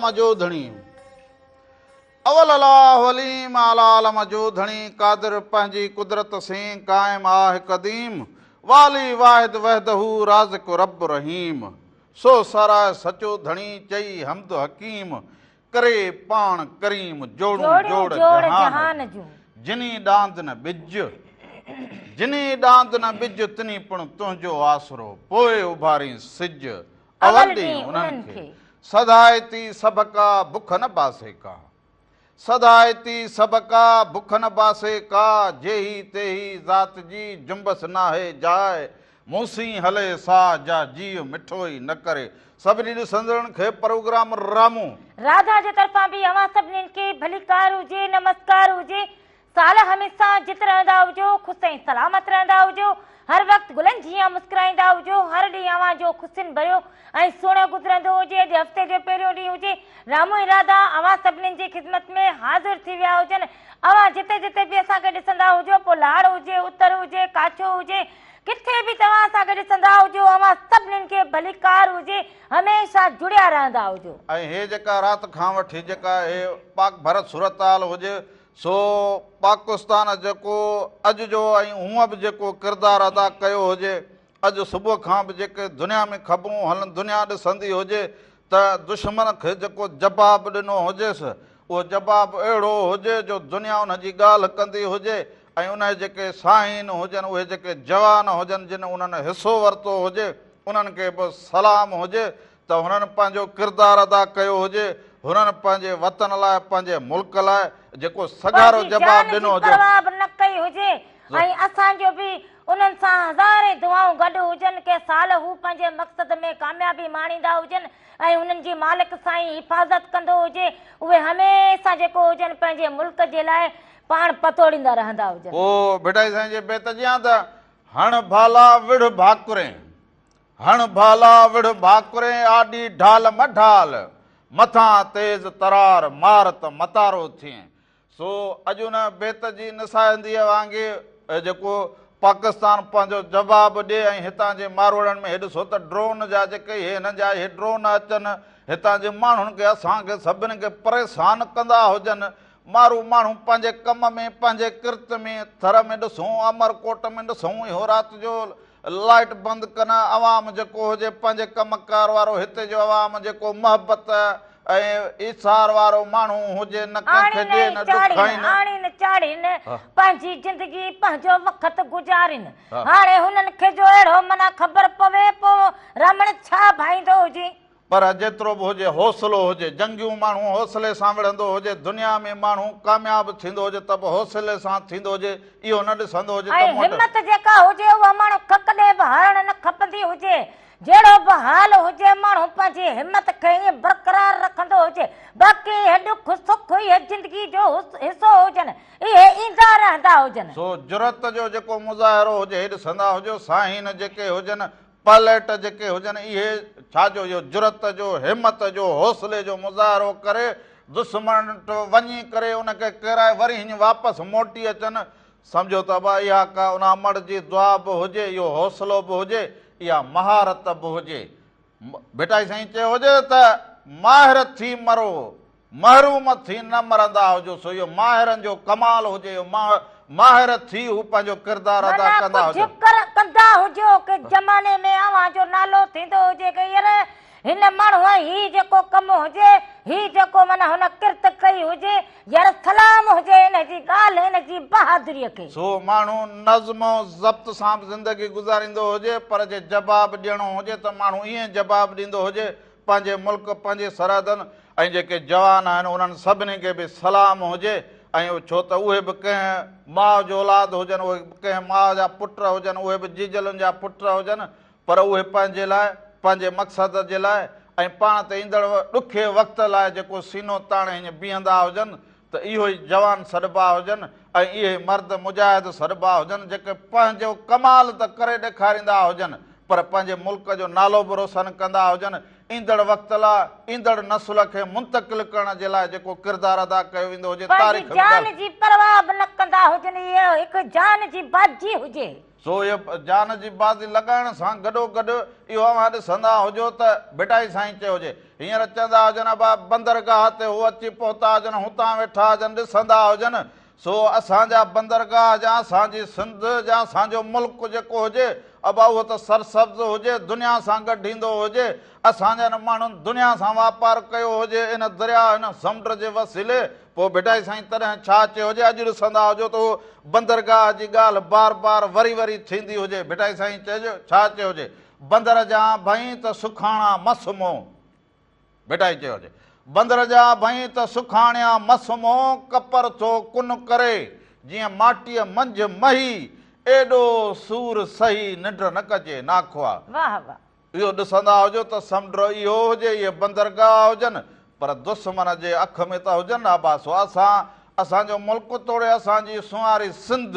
मजोधणी अवल अलाह वलीम आलालम जोधणी कादिर पंहिंजी कुदरत से कायम आहे कदीम वाली वाहिद वहदहू राज़िक़ रब रहीम सो सराय सचो धणी चई हमद हकीम करे पाण करीम जोड़ू जोड़ जहान जिनी डांद न बिज जिनी डांद न बिज तिनी पण तुंहिंजो आसरो पोइ उभारी सिज अवल ॾींहुं उन्हनि खे सदायती सबका बुख न बासे का सदायती सबका बुख न बासे का जेही तेही ज़ात जी जुंबस नाहे जाए मूसी हले सा जा जीव मिठो ई न करे सभिनी ॾिसंदड़नि खे प्रोग्राम रामू राधा जे तरफ़ां बि अवां सभिनीनि खे भलीकार हुजे नमस्कार हुजे साल हमेशा जित रहंदा हुजो ख़ुशि ऐं सलामत रहंदा हुजो हर वक़्तु गुलनि जीअं मुस्कुराईंदा हुजो हर ॾींहुं अवां जो ख़ुशियुनि भरियो ऐं सुहिणो गुज़रंदो हुजे अॼु हफ़्ते जो पहिरियों ॾींहुं हुजे रामू ऐं राधा अवां सभिनीनि जी ख़िदमत में हाज़िर थी विया हुजनि अवां जिते जिते बि असांखे ॾिसंदा हुजो पोइ लाड़ हुजे उतर हुजे काछो हुजे किथे बि तव्हां असांखे ॾिसंदा हुजो अवां सभिनीनि खे भलीकार हुजे हमेशह जुड़िया रहंदा हुजो ऐं हे जेका राति खां वठी जेका हे पाक भरत सूरताल हुजे सो पाकिस्तान जेको अॼु जो ऐं हूअं बि जेको किरदारु अदा कयो हुजे अॼु सुबुह खां बि जेके दुनिया में ख़बरूं हलनि दुनिया ॾिसंदी हुजे त दुश्मन खे जेको जवाबु ॾिनो हुजेसि उहो जवाबु अहिड़ो हुजे जो दुनिया उन जी ॻाल्हि कंदी हुजे ऐं उन जेके साईन हुजनि उहे जेके जवान हुजनि जिन उन्हनि हिसो वरितो हुजे उन्हनि खे बि सलाम हुजे त हुननि पंहिंजो किरदारु अदा कयो हुजे हुननि पंहिंजे वतन लाइ पंहिंजे मुल्क लाइ जेको सगारो जवाबु ॾिनो हुजे ऐं असांजो बि उन्हनि सां हज़ारे दुआऊं गॾु हुजनि के साल हू पंहिंजे मक़सद में कामयाबी माणींदा हुजनि ऐं हुननि जी मालिक साईं हिफ़ाज़त कंदो हुजे उहे हमेशह जेको हुजनि पंहिंजे मुल्क जे लाइ पाण पतोड़ींदा रहंदा हुजनि पोइ भिटाई साईं जे बेत जियां त हण भाला विढ़ भाकुरे हण भाला विढ़ भाकुरे आॾी ढाल मढाल मथां तेज़ तरार मार त मतारो थिए सो अॼु उन बेत जी निसाईंदीअ वांगुरु जेको पाकिस्तान पंहिंजो जवाबु ॾिए ऐं हितां जे मारवाड़नि में हेॾो ॾिसो त ड्रोन जा जेके हिन जा हे ड्रोन अचनि हितां जे माण्हुनि खे असांखे सभिनी खे परेशान कंदा हुजनि माण्हू पंहिंजे कम में पंहिंजे किरत में थर में ॾिसूं अमरकोट में ॾिसूं इहो राति जो लाइट बंदि कनि अवाम जेको हुजे पंहिंजे कमकार वारो हिते जो अवाम जेको मोहबत ऐं इसार वारो माण्हू हुजे न कंहिंखे ॾिए न ॾुखाइनि चाढ़ीनि पंहिंजी ज़िंदगी पंहिंजो वक़्तु गुज़ारीनि हाणे हुननि खे जो अहिड़ो माना ख़बर पवे पोइ रमण छा भाईंदो हुजे पर जेतिरो बि हुजे हौसलो हुजे जंगियूं माण्हू हौसले सां विढ़ंदो हुजे दुनिया में माण्हू कामयाबु थींदो हुजे त बि हौसले सां थींदो हुजे इहो न ॾिसंदो हुजे हिमत जेका हुजे उहा माण्हू ककॾहिं बि हारण न खपंदी हुजे जहिड़ो बि हाल हुजे माण्हू पंहिंजी हिमत खे ईअं बरक़रार रखंदो हुजे बाक़ी हे दुख सुख इहे ज़िंदगी जो हिसो हुजनि इहे ईंदा रहंदा हुजनि सो जुरत जो जेको मुज़ाहिरो हुजे हे ॾिसंदा हुजो साईन जेके हुजनि पायलट जेके हुजनि इहे छाजो इहो जुरत जो हिमत जो हौसले जो मुज़ाहिरो करे दुश्मन वञी करे उनखे किराए वरी हीअं वापसि मोटी अचनि सम्झो त भई इहा का उन अमड़ जी दुआ बि हुजे इहो हौसलो बि हुजे इहा महारत बि हुजे भिटाई साईं चयो हुजे त माहिर थी मरो महरूम थी न मरंदा हुजो सो इहो माहिरनि जो कमाल हुजे इहो माहिर थी हू पंहिंजो किरदारु अदा कंदा हुजो के ज़माने में अवां जो नालो थींदो हुजे के यार हिन माण्हूअ ही जेको कमु हुजे ही जेको माना हुन किरत कई हुजे यार सलाम हुजे हिन जी ॻाल्हि हिन जी बहादुरीअ खे सो माण्हू नज़्म ज़ब्त सां बि ज़िंदगी गुज़ारींदो हुजे पर जे जवाबु ॾियणो हुजे त माण्हू ईअं जवाबु ॾींदो हुजे पंहिंजे मुल्क पंहिंजे सरहदनि ऐं जेके जवान आहिनि उन्हनि सभिनी खे बि सलाम हुजे ऐं छो त उहे बि कंहिं माउ जो औलाद हुजनि उहे कंहिं माउ जा पुट हुजनि उहे बि जीजलनि जा पुट हुजनि पर उहे पंहिंजे लाइ पंहिंजे मक़सद जे लाइ ऐं पाण ते ईंदड़ ॾुखे वक़्त लाइ जेको सीनो ताणे हीअं बीहंदा हुजनि त इहो ई जवान सॾिबा हुजनि ऐं इहे मर्द मुजाहिद सॾिबा हुजनि जेके पंहिंजो कमाल त करे ॾेखारींदा हुजनि पर पंहिंजे मुल्क जो नालो बि रोशन कंदा हुजनि ईंदड़ वक़्त लाइ ईंदड़ नस्ल खे मुंतक़िल करण जे लाइ जेको किरदारु अदा कयो वेंदो हुजे तारीख़ में जान जी परवाह बि न कंदा हुजनि, इहो हिकु जान जी बाजी हुजे। सो इहो जान जी बाज़ी लॻाइण सां गॾोगॾु इहो अवां ॾिसंदा हुजो त बेटाई साईं चयो हुजे, हींअर चवंदा हुजनि बा बंदरगाह ते हू अची पहुता हुजनि, हुतां वेठा हुजनि ॾिसंदा हुजनि। सो असांजा बंदरगाह जा असांजी सिंध जा असांजो मुल्क जेको हुजे अबा उहो त सरसब्ज़ हुजे, दुनिया सां गॾु ईंदो हुजे, असांजनि माण्हुनि दुनिया सां वापारु कयो हुजे इन दरिया हिन समुंड जे वसीले, पोइ बेटाई साईं तॾहिं छा चयो हुजे। अॼु ॾिसंदा हुजो त उहो बंदरगाह जी ॻाल्हि बार बार वरी वरी थींदी हुजे। बेटाई साईं चइजो छा चयो हुजे, बंदर जा भई त सुखाणा मस मों, बेटाई चयो हुजे बंदर जा भई त सुखाणिया मस मों, कपर थो कुन करे जीअं माटीअ मंझि मही, एॾो सूर सही निंड न कजे नाखवा। वाह वाह, इहो ॾिसंदा हुजो त समुंड इहो हुजे, इहे बंदरगाह हुजनि, पर दुश्मन जे अख में त हुजनि आबासो। असांजो मुल्क तोड़े असांजी सुवारी सिंध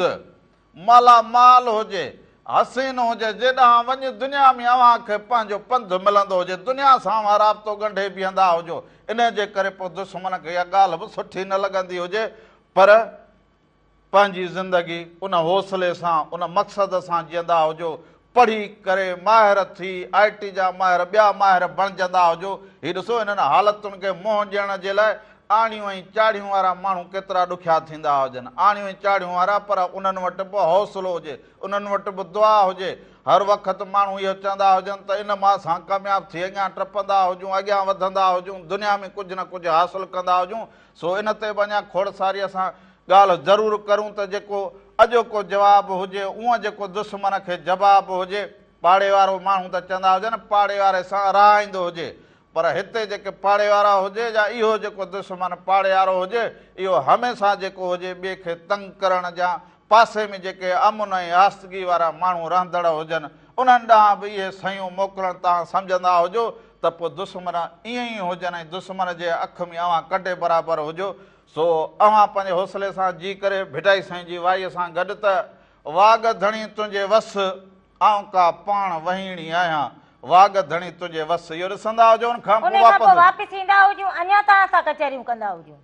मालामाल हुजे, हसीन हुजे, जेॾांहुं वञ दुनिया में अव्हांखे पंहिंजो पंधु मिलंदो हुजे, दुनिया सां अव्हां राब्तो ॻंढे बीहंदा हुजो। इन जे करे पोइ दुश्मन खे इहा ॻाल्हि बि सुठी न लॻंदी हुजे, पर पंहिंजी ज़िंदगी उन हौसले सां उन मक़सद सां जीअंदा हुजो, पढ़ी करे माहिर थी IT जा माहिर ॿिया माहिर बणिजंदा हुजो। हीउ ॾिसो इन्हनि हालतुनि खे मुंहुं ॾियण जे लाइ आणियूं ऐं चाढ़ियूं वारा माण्हू केतिरा ॾुखिया थींदा हुजनि, आणियूं ऐं चाढ़ियूं वारा, पर उन्हनि वटि बि हौसलो हुजे, उन्हनि वटि बि दुआ हुजे। हर वक़्तु माण्हू इहो चवंदा हुजनि त इन मां असां कामयाबु थी अॻियां टपंदा हुजूं, अॻियां वधंदा हुजूं, दुनिया में कुझु न कुझु हासिलु कंदा हुजूं। सो इन ते बि अञा खोड़सारी असां ॻाल्हि ज़रूरु करूं त जेको अॼोको जवाबु हुजे उहो जेको दुश्मन खे जवाबु हुजे। पाड़े वारो माण्हू त चवंदा हुजनि पाड़े वारे सां राईंदो हुजे, पर हिते जेके पाड़े वारा हुजे या इहो जेको दुश्मन पाड़े वारो हुजे, इहो हमेशह जेको हुजे ॿिए खे तंग करण जा, पासे में जेके अमुन ऐं आस्तगी वारा माण्हू रहंदड़ हुजनि उन्हनि ॾांहुं बि इहे शयूं मोकिलणु तव्हां सम्झंदा हुजो त पोइ दुश्मन ईअं ई हुजनि ऐं दुश्मन जे अख में अव्हां कॾहिं बराबरि हुजो। सो अव्हां पंहिंजे हौसले सां जी करे भिटाई साईं जी वाईअ सां गॾु त वाग धणी तुंहिंजे वस, आऊं का पाण वहीणी आहियां, वाग धणी तुंहिंजे वस, इहो ॾिसंदा हुजो। उन खां पोइ वापसि ईंदा हुजूं, अञा तव्हां सां कचहरियूं कंदा हुजूं।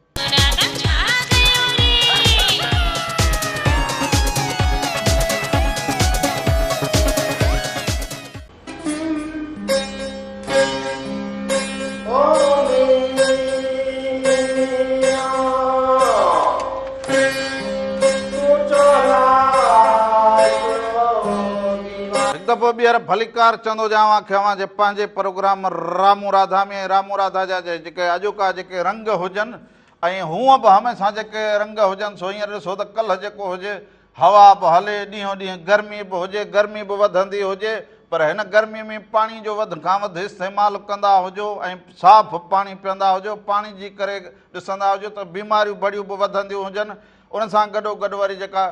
दफ़ो ॿीहर भलीकार चवंदो जावां खे अव्हां जे पंहिंजे प्रोग्राम रामू राधा में रामू राधा जा जेके अॼोका जेके रंग हुजनि ऐं हूअं बि हमेशह जेके रंग हुजनि, सो हींअर ॾिसो त कल्ह जेको हुजे हवा बि हले, ॾींहों ॾींहुं गर्मी बि हुजे, गर्मी बि वधंदी हुजे, पर हिन गर्मीअ में पाणी जो वधि खां वधि इस्तेमालु कंदा हुजो ऐं साफ़ु पाणी पीअंदा हुजो। पाणी जी करे ॾिसंदा हुजो त बीमारियूं बड़ियूं बि वधंदियूं हुजनि। उन सां गॾोगॾु वरी जेका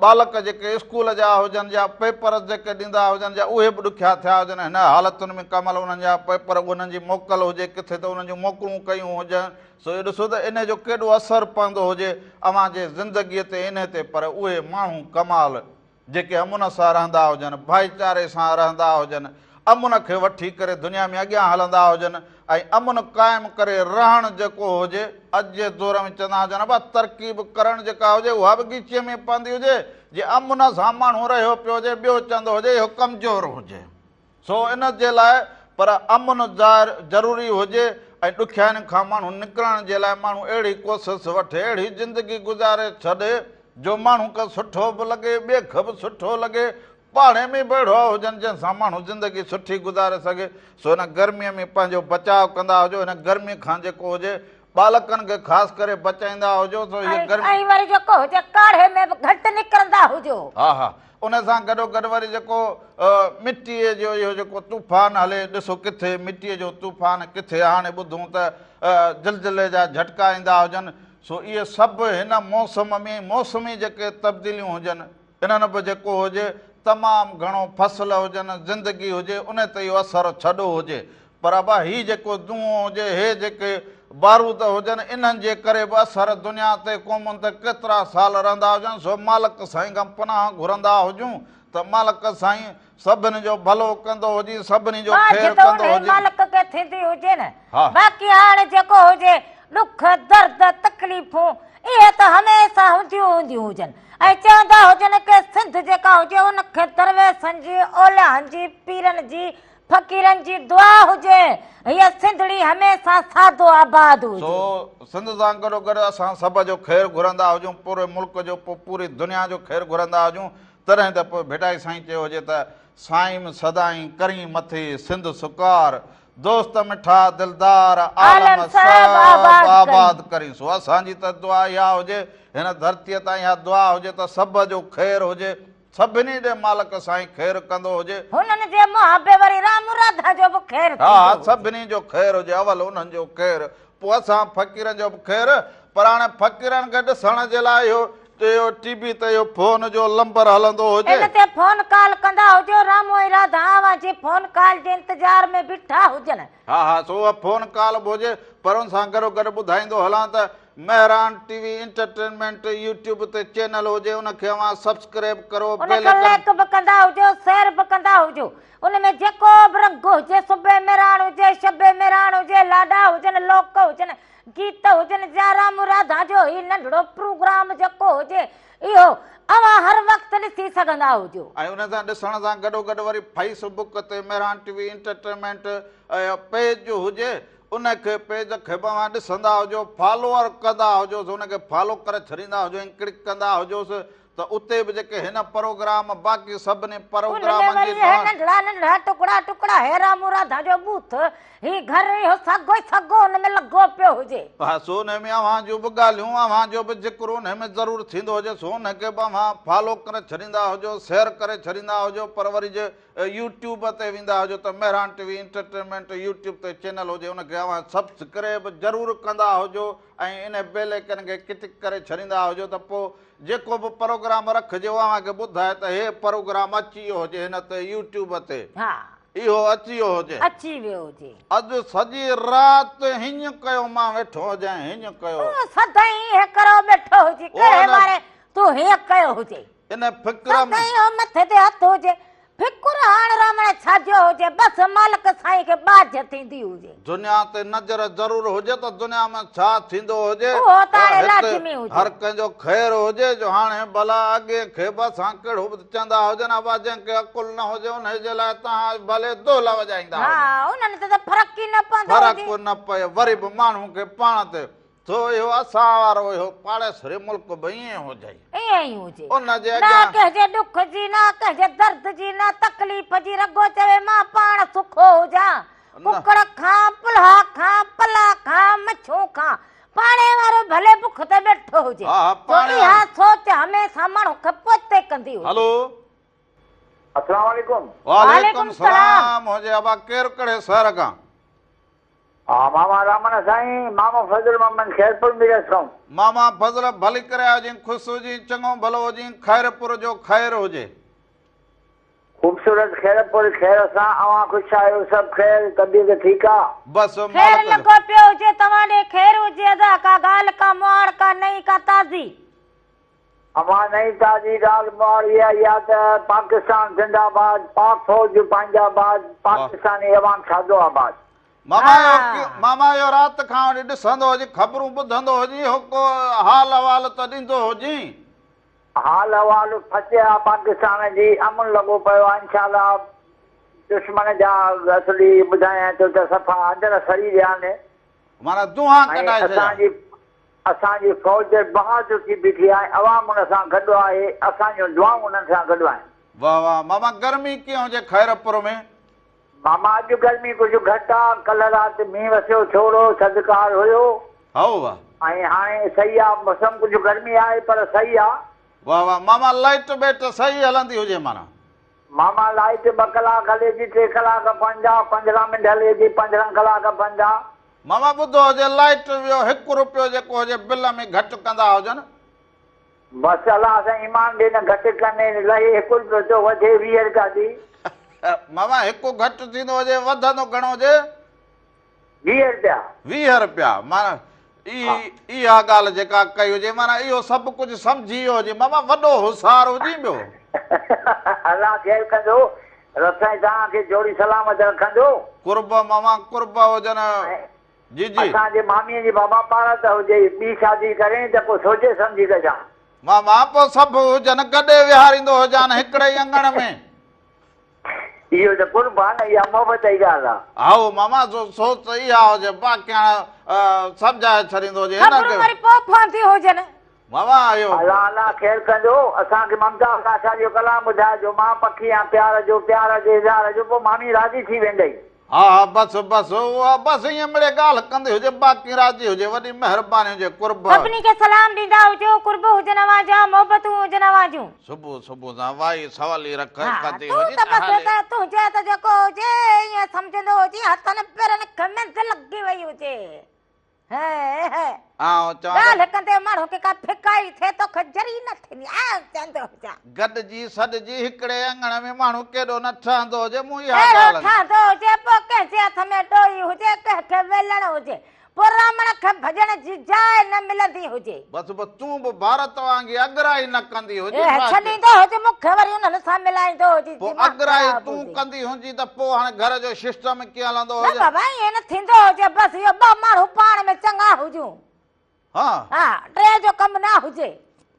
बालक जेके स्कूल जा हुजनि या पेपर जेके ॾींदा हुजनि या उहे बि ॾुखिया थिया हुजनि, हिन हालतुनि में कमल उन्हनि जा पेपर उन्हनि जी मोकल हुजे, किथे त उन्हनि जूं मोकलूं कयूं हुजनि। सो इहो ॾिसो त इन जो केॾो असरु पवंदो हुजे अव्हां जे ज़िंदगीअ ते, इन ते। पर उहे माण्हू कमाल जेके अमुन सां रहंदा हुजनि, भाईचारे सां रहंदा हुजनि, अमुन खे वठी करे दुनिया में अॻियां हलंदा हुजनि ऐं अमुन क़ाइमु करे रहणु जेको हुजे, अॼु जे दौर में चवंदा हुजनि बा तरक़ीब करणु जेका हुजे उहा बि ॻीचीअ में पवंदी हुजे। जे अमुन सां माण्हू रहियो पियो हुजे, ॿियो चवंदो हुजे इहो कमज़ोर हुजे। सो इन जे लाइ पर अमुन ज़रूरी हुजे ऐं ॾुखियाईनि खां माण्हू निकिरण जे लाइ माण्हू अहिड़ी कोशिशि वठे, अहिड़ी ज़िंदगी गुज़ारे छॾे जो माण्हू खे सुठो बि लॻे, ॿिए खे बि सुठो लॻे, पाणे में बि अहिड़ो हुजनि जंहिंसां माण्हू ज़िंदगी सुठी गुज़ारे सघे। सो हिन गर्मीअ में पंहिंजो बचाव कंदा हुजो, हिन गर्मी खां जेको हुजे बालकनि खे ख़ासि करे बचाईंदा हुजो। सो हीअ गर्मी वरी जेको हुजे काढ़े में बि घटि निकिरंदा हुजो। हा हा, उन सां गॾोगॾु वरी जेको मिटीअ जो इहो जेको तूफ़ान हले, ॾिसो किथे मिटीअ जो तूफ़ान, किथे हाणे ॿुधूं त ज़िलज़िले जा झटका ईंदा हुजनि। सो इहे सभु हिन मौसम में मौसमी जेके तब्दीलियूं हुजनि, इन्हनि बि जेको हुजे तमामु घणो फसल हुजनि, ज़िंदगी हुजे, उन ते इहो असरु छॾो हुजे। पर अबा हीउ जेको धुओं हुजे, हे जेके बारूद हुजनि, इन्हनि जे करे बि असरु दुनिया ते क़ौमुनि ते केतिरा साल रहंदा हुजनि। सो मालिक साईं खां पनाह घुरंदा हुजूं त मालिक साईं सभिनी जो भलो कंदो हुजे, सभिनी जो मां ख़ैर जितो कंदो उन हुजे। मालिक खे थींदी हुजे न, हा। बाक़ी हाणे जेको हुजे दुख दर्द तकलीफ़ूं इहे त हमेशह हूंदियूं हुजनि। ऐं चवंदा हुजनि की सिंध जेका हुजे उनखे दरवेशनि जी, औलियानि जी, पीरनि जी, फ़क़ीरनि जी दुआ हुजे। हीअ सिंधड़ी हमेशह सादो आबाद हुजे। सो सिंध सां गॾोगॾु असां सभ जो ख़ैरु घुरंदा हुजूं, पूरे मुल्क जो, पूरी दुनिया जो ख़ैरु घुरंदा हुजूं। तॾहिं त पोइ भेटाई साईं चयो हुजे त साईं सदाईं करी मथे सिंध सुकार, दोस्त मिठा दिलदार आलम सब आबाद करी। सो असांजी त दुआ इहा हुजे, हिन धरतीअ तां इहा दुआ हुजे त सभ जो ख़ैरु हुजे, सभिनी ॾे मालिक साईं ख़ैरु कंदो हुजे। हुननि जे मुहाबे वरी राम राधा जो बि ख़ैरु हा, सभिनी जो ख़ैरु हुजे, अवल उन्हनि जो ख़ैरु, पोइ असां फ़क़ीरनि जो बि ख़ैरु। पर हाणे फ़क़ीरनि खे ॾिसण जे लाइ इहो टीवी ते इहो फोन जो नंबर हलंदो हुजे, इन ते फोन कॉल कंदा हुजो, रामो ऐं राधा आवां जी फोन कॉल जे इंतजार में बीठा हुजनि। हा हा, सो उहा फोन कॉल बि हुजे। पर उन सां गॾोगॾु ॿुधाईंदो हलां त मेहरान टीवी एंटरटेनमेंट यूट्यूब ते चैनल हुजे, उनखे अवां सब्सक्राइब करो, उनखे लाइक बि कंदा हुजो, शेयर बि कंदा हुजो। उनमें जेको बि रंग हुजे, सुबे मेहरान हुजे, शबे मेहरान हुजे, लाॾा हुजनि, लोक हुजनि, गीत हुजनि, जा राम राधा जो ही नंढड़ो प्रोग्राम जेको हुजे इहो अवां हर वक़्तु ॾिसी सघंदा हुजो। ऐं उन सां ॾिसण सां गॾोगॾु वरी फेसबुक ते मेहरान टीवी एंटरटेनमेंट पेज हुजे, उनखे पेज खे बि अवां ॾिसंदा हुजो, फॉलोअर कंदा हुजोसि, उनखे फॉलो करे छॾींदा हुजो ऐं क्लिक कंदा हुजोसि त उते बि जेके हिन प्रोग्राम बाक़ी सभिनी प्रोग्रामनि जी नंढड़ा नंढड़ा टुकड़ा टुकड़ा हे राम राधा जो बूथ ही घर इहो सॻो ई सॻो हुन में लॻो पियो हुजे। हा, सो हुन में अव्हां जूं बि ॻाल्हियूं, अव्हां जो बि ज़िक्र हुन में ज़रूरु थींदो हुजे, सो हुनखे बि अव्हां फॉलो करे छॾींदा हुजो, शेयर करे छॾींदा हुजो। पर वरी जे यूट्यूब ते वेंदा हुजो त मेहरान टीवी एंटरटेनमेंट यूट्यूब ते चैनल हुजे, उनखे अव्हां सब्सक्राइब ज़रूरु कंदा हुजो ऐं इन बेल आइकन खे क्लिक करे छॾींदा हुजो त पोइ जेको बि प्रोग्राम रखिजे अव्हांखे ॿुधाए त हे प्रोग्राम अची वियो हुजे हिन ते यूट्यूब ते, हा इहो अची वियो हुजे, अची वियो हुजे। अॼु सॼी राति हीअं कयो मां वेठो हुजां, हीअं कयो, सदाईं हे करो वेठो हुजे, करे मारे तूं हीअं कयो हुजे, इन फिक्र में सदाईं मथे ते हथ हुजे, फिकुर हाणे रमण छाजो हुजे, बसि मालिक साईं खे बाज थींदी हुजे। दुनिया ते नज़र ज़रूर हुजे त दुनिया में छा थींदो हुजे, उहो त हाणे लाज़मी हुजे। हर कंहिंजो ख़ैरु हुजे। जो हाणे भला अॻे खे बि असां कहिड़ो बि चवंदा हुजनि, अबा जंहिंखे अकुल न हुजे उनजे लाइ तव्हां भले दोल वॼाईंदा, हा उन्हनि ते त फ़र्क़ु ई न पवंदो हुजे। फ़र्क़ु न पए, वरी बि माण्हू खे पाण ते तो इहो असां वारो इहो पाड़ेसरी मुल्क बि ईअं हुजे, ईअं ई हुजे, उनजे न अॻियां कंहिंजे दुख जी, न कंहिंजे दर्द जी, न तकलीफ़ जी, रगो चवे मां पाण सुखो हुजां, कुकड़ खां, पुलाह खां, पला खां, मच्छू खां, पाणे वारो भले बुख ते वेठो हुजे। हा, पाणे इहा सोच हमेशह माण्हू खे पोते कंदी हुजे। हलो, अस्सलाम वालेकुम। वालेकुम सलाम हुजे। अबा केरु कहिड़े शहर खां? हा मामा रामन साईं, मामा फजल मोहम्मद खैरपुर में रहता हूँ। मामा फज़ल भली करे हुजे, ख़ुशि हुजे, चङो भलो हुजे, खैरपुर जो ख़ैरु हुजे। खूबसूरत खैरपुर खैर सां अवां ख़ुशि आहियो, सभु खैर, तबीयत ठीकु आहे? बसि खैर मालिक लॻो पियो हुजे, तव्हां ॾे खैर हुजे, अदा का ॻाल्हि का मुहाड़ का नई का ताज़ी। अवां नई ताज़ी ॻाल्हि मुहाड़ इहा या त पाकिस्तान जिंदाबाद, पाक फौज पंजाबाद, पाकिस्तानी अवां खाधो आबाद। मामा इहो राति खां वठी ॾिसंदो हुजे, ख़बरूं ॿुधंदो हुजे, इहो को हाल अहवाल त ॾींदो हुजे। हाल अहवाल फसिया पाकिस्तान जी, अमन लॻो पियो आहे, इंशाअल्लाह दुश्मन जा असली ॿुधायां थो त सफ़ा अंदरि सड़ी विया आहिनि। माना दुआ ऐं कढाए असांजी फ़ौज बहादुर थी बीठी आहे, अवाम हुन सां गॾु आहे, असांजूं दुआऊं हुननि सां गॾु आहिनि। वाह वाह। मामा गर्मी कीअं हुजे खैरपुर में? मामा अॼु गर्मी कुझु घटि आहे, कल्ह राति मींहुं वसियो, थोरो थधिकार हुयो, हओ वाह। ऐं हाणे सही आहे, मौसम कुझु गर्मी आहे पर सही आहे। वाह वाह। मामा लाइट बेट सही हलंदी हुजे? मामा लाइट 2 कलाक हले थी, 3 कलाक 15 मिंट हले थी, 15 कलाक 15। मामा ॿुधो हुजे, लाइट जो 1 रुपयो जेको हुजे बिल में घटि कंदा हुजनि? बसि अलाह सां ईमान ॾे, न घटि कने, लहे 1 रुपयो थो वधे 20 रुपया थी। मामा 1 घटि थींदो हुजे, वधंदो घणो हुजे? 20 रुपया। 20 रुपया। माना इहा ॻाल्हि जेका कई हुजे, माना इहो सभु कुझु सम्झी वियो हुजे। मामा वॾो होशियार हुजे पियो। अलाह ख़ैर कंदो रसाई तव्हांखे जोड़ी सलामत रखंदो कुर्ब मामा कुर्ब हुजनि जी जी असांजे मामीअ जी बाबा पारा त हुजे ॿी शादी करें त पोइ सोचे सम्झी कजां मामा पोइ सभु हुजनि गॾे विहारींदो हुजनि हिकिड़े ई अंगण में इहो त कुर्ब आहे न इहा मोहबत जी ॻाल्हि आहे आओ मामा सोच इहा हुजे बाक़ी हाणे सम्झाए छॾींदो हुजे हिन ख़बरूं खे वरी पोइ पवंदी हुजनि मामा इहो अलाह अलाह ख़ैर कंदो असांखे ममता आशा जो कलाम ॿुधाइजो मां पखी आहियां प्यार जो इज़हार जो पोइ मामी राज़ी थी वेंदई हा हा बसि बसि उहा बसि ईअं मिड़े ॻाल्हि कंदी हुजे बाक़ी राज़ी हुजे वॾी महिरबानी हुजे कुर्ब सभिनी खे सलाम ॾींदा हुजो कुर्ब हुजनि अवांजा मोहबतूं हुजनि अवांजूं सुबुह सुबुह सां वाई सवाली रख कंदी तूं हुजे त त बसि हले। त तुंहिंजे त जेको हुजे ईअं सम्झंदो हुजे हथनि पेरनि खमनि ते लॻी वई हुजे आउं चवां ॻाल्हि कंदे माण्हू खे का फिकाई थिए तो खजरी न थींदी चवंदो हुजां गॾिजी सॾिजी हिकिड़े अंगण में माण्हू केॾो न ठहंदो हुजे मूं इहा अहिड़ो ॻाल्हि ठहंदो हुजे पोइ कंहिंजे हथ में ॾोई हुजे कंहिंखे वेलण हुजे पोइ रामण खे भॼण जी जाइ न मिलंदी हुजे बसि बसि तूं बि भारत वांगी अगराई न कंदी हुजे छॾींदो हुजे मूंखे वरी उन्हनि सां मिलाईंदो हुजे पोइ अगराई तूं कंदी हुजे त पोइ हाणे घर जो सिस्टम कीअं हलंदो न हुजे बाबा ईअं न थींदो हुजे बसि इहो ॿ माण्हू पाण में चङा हुजूं हा हा टे जो कमु न हुजे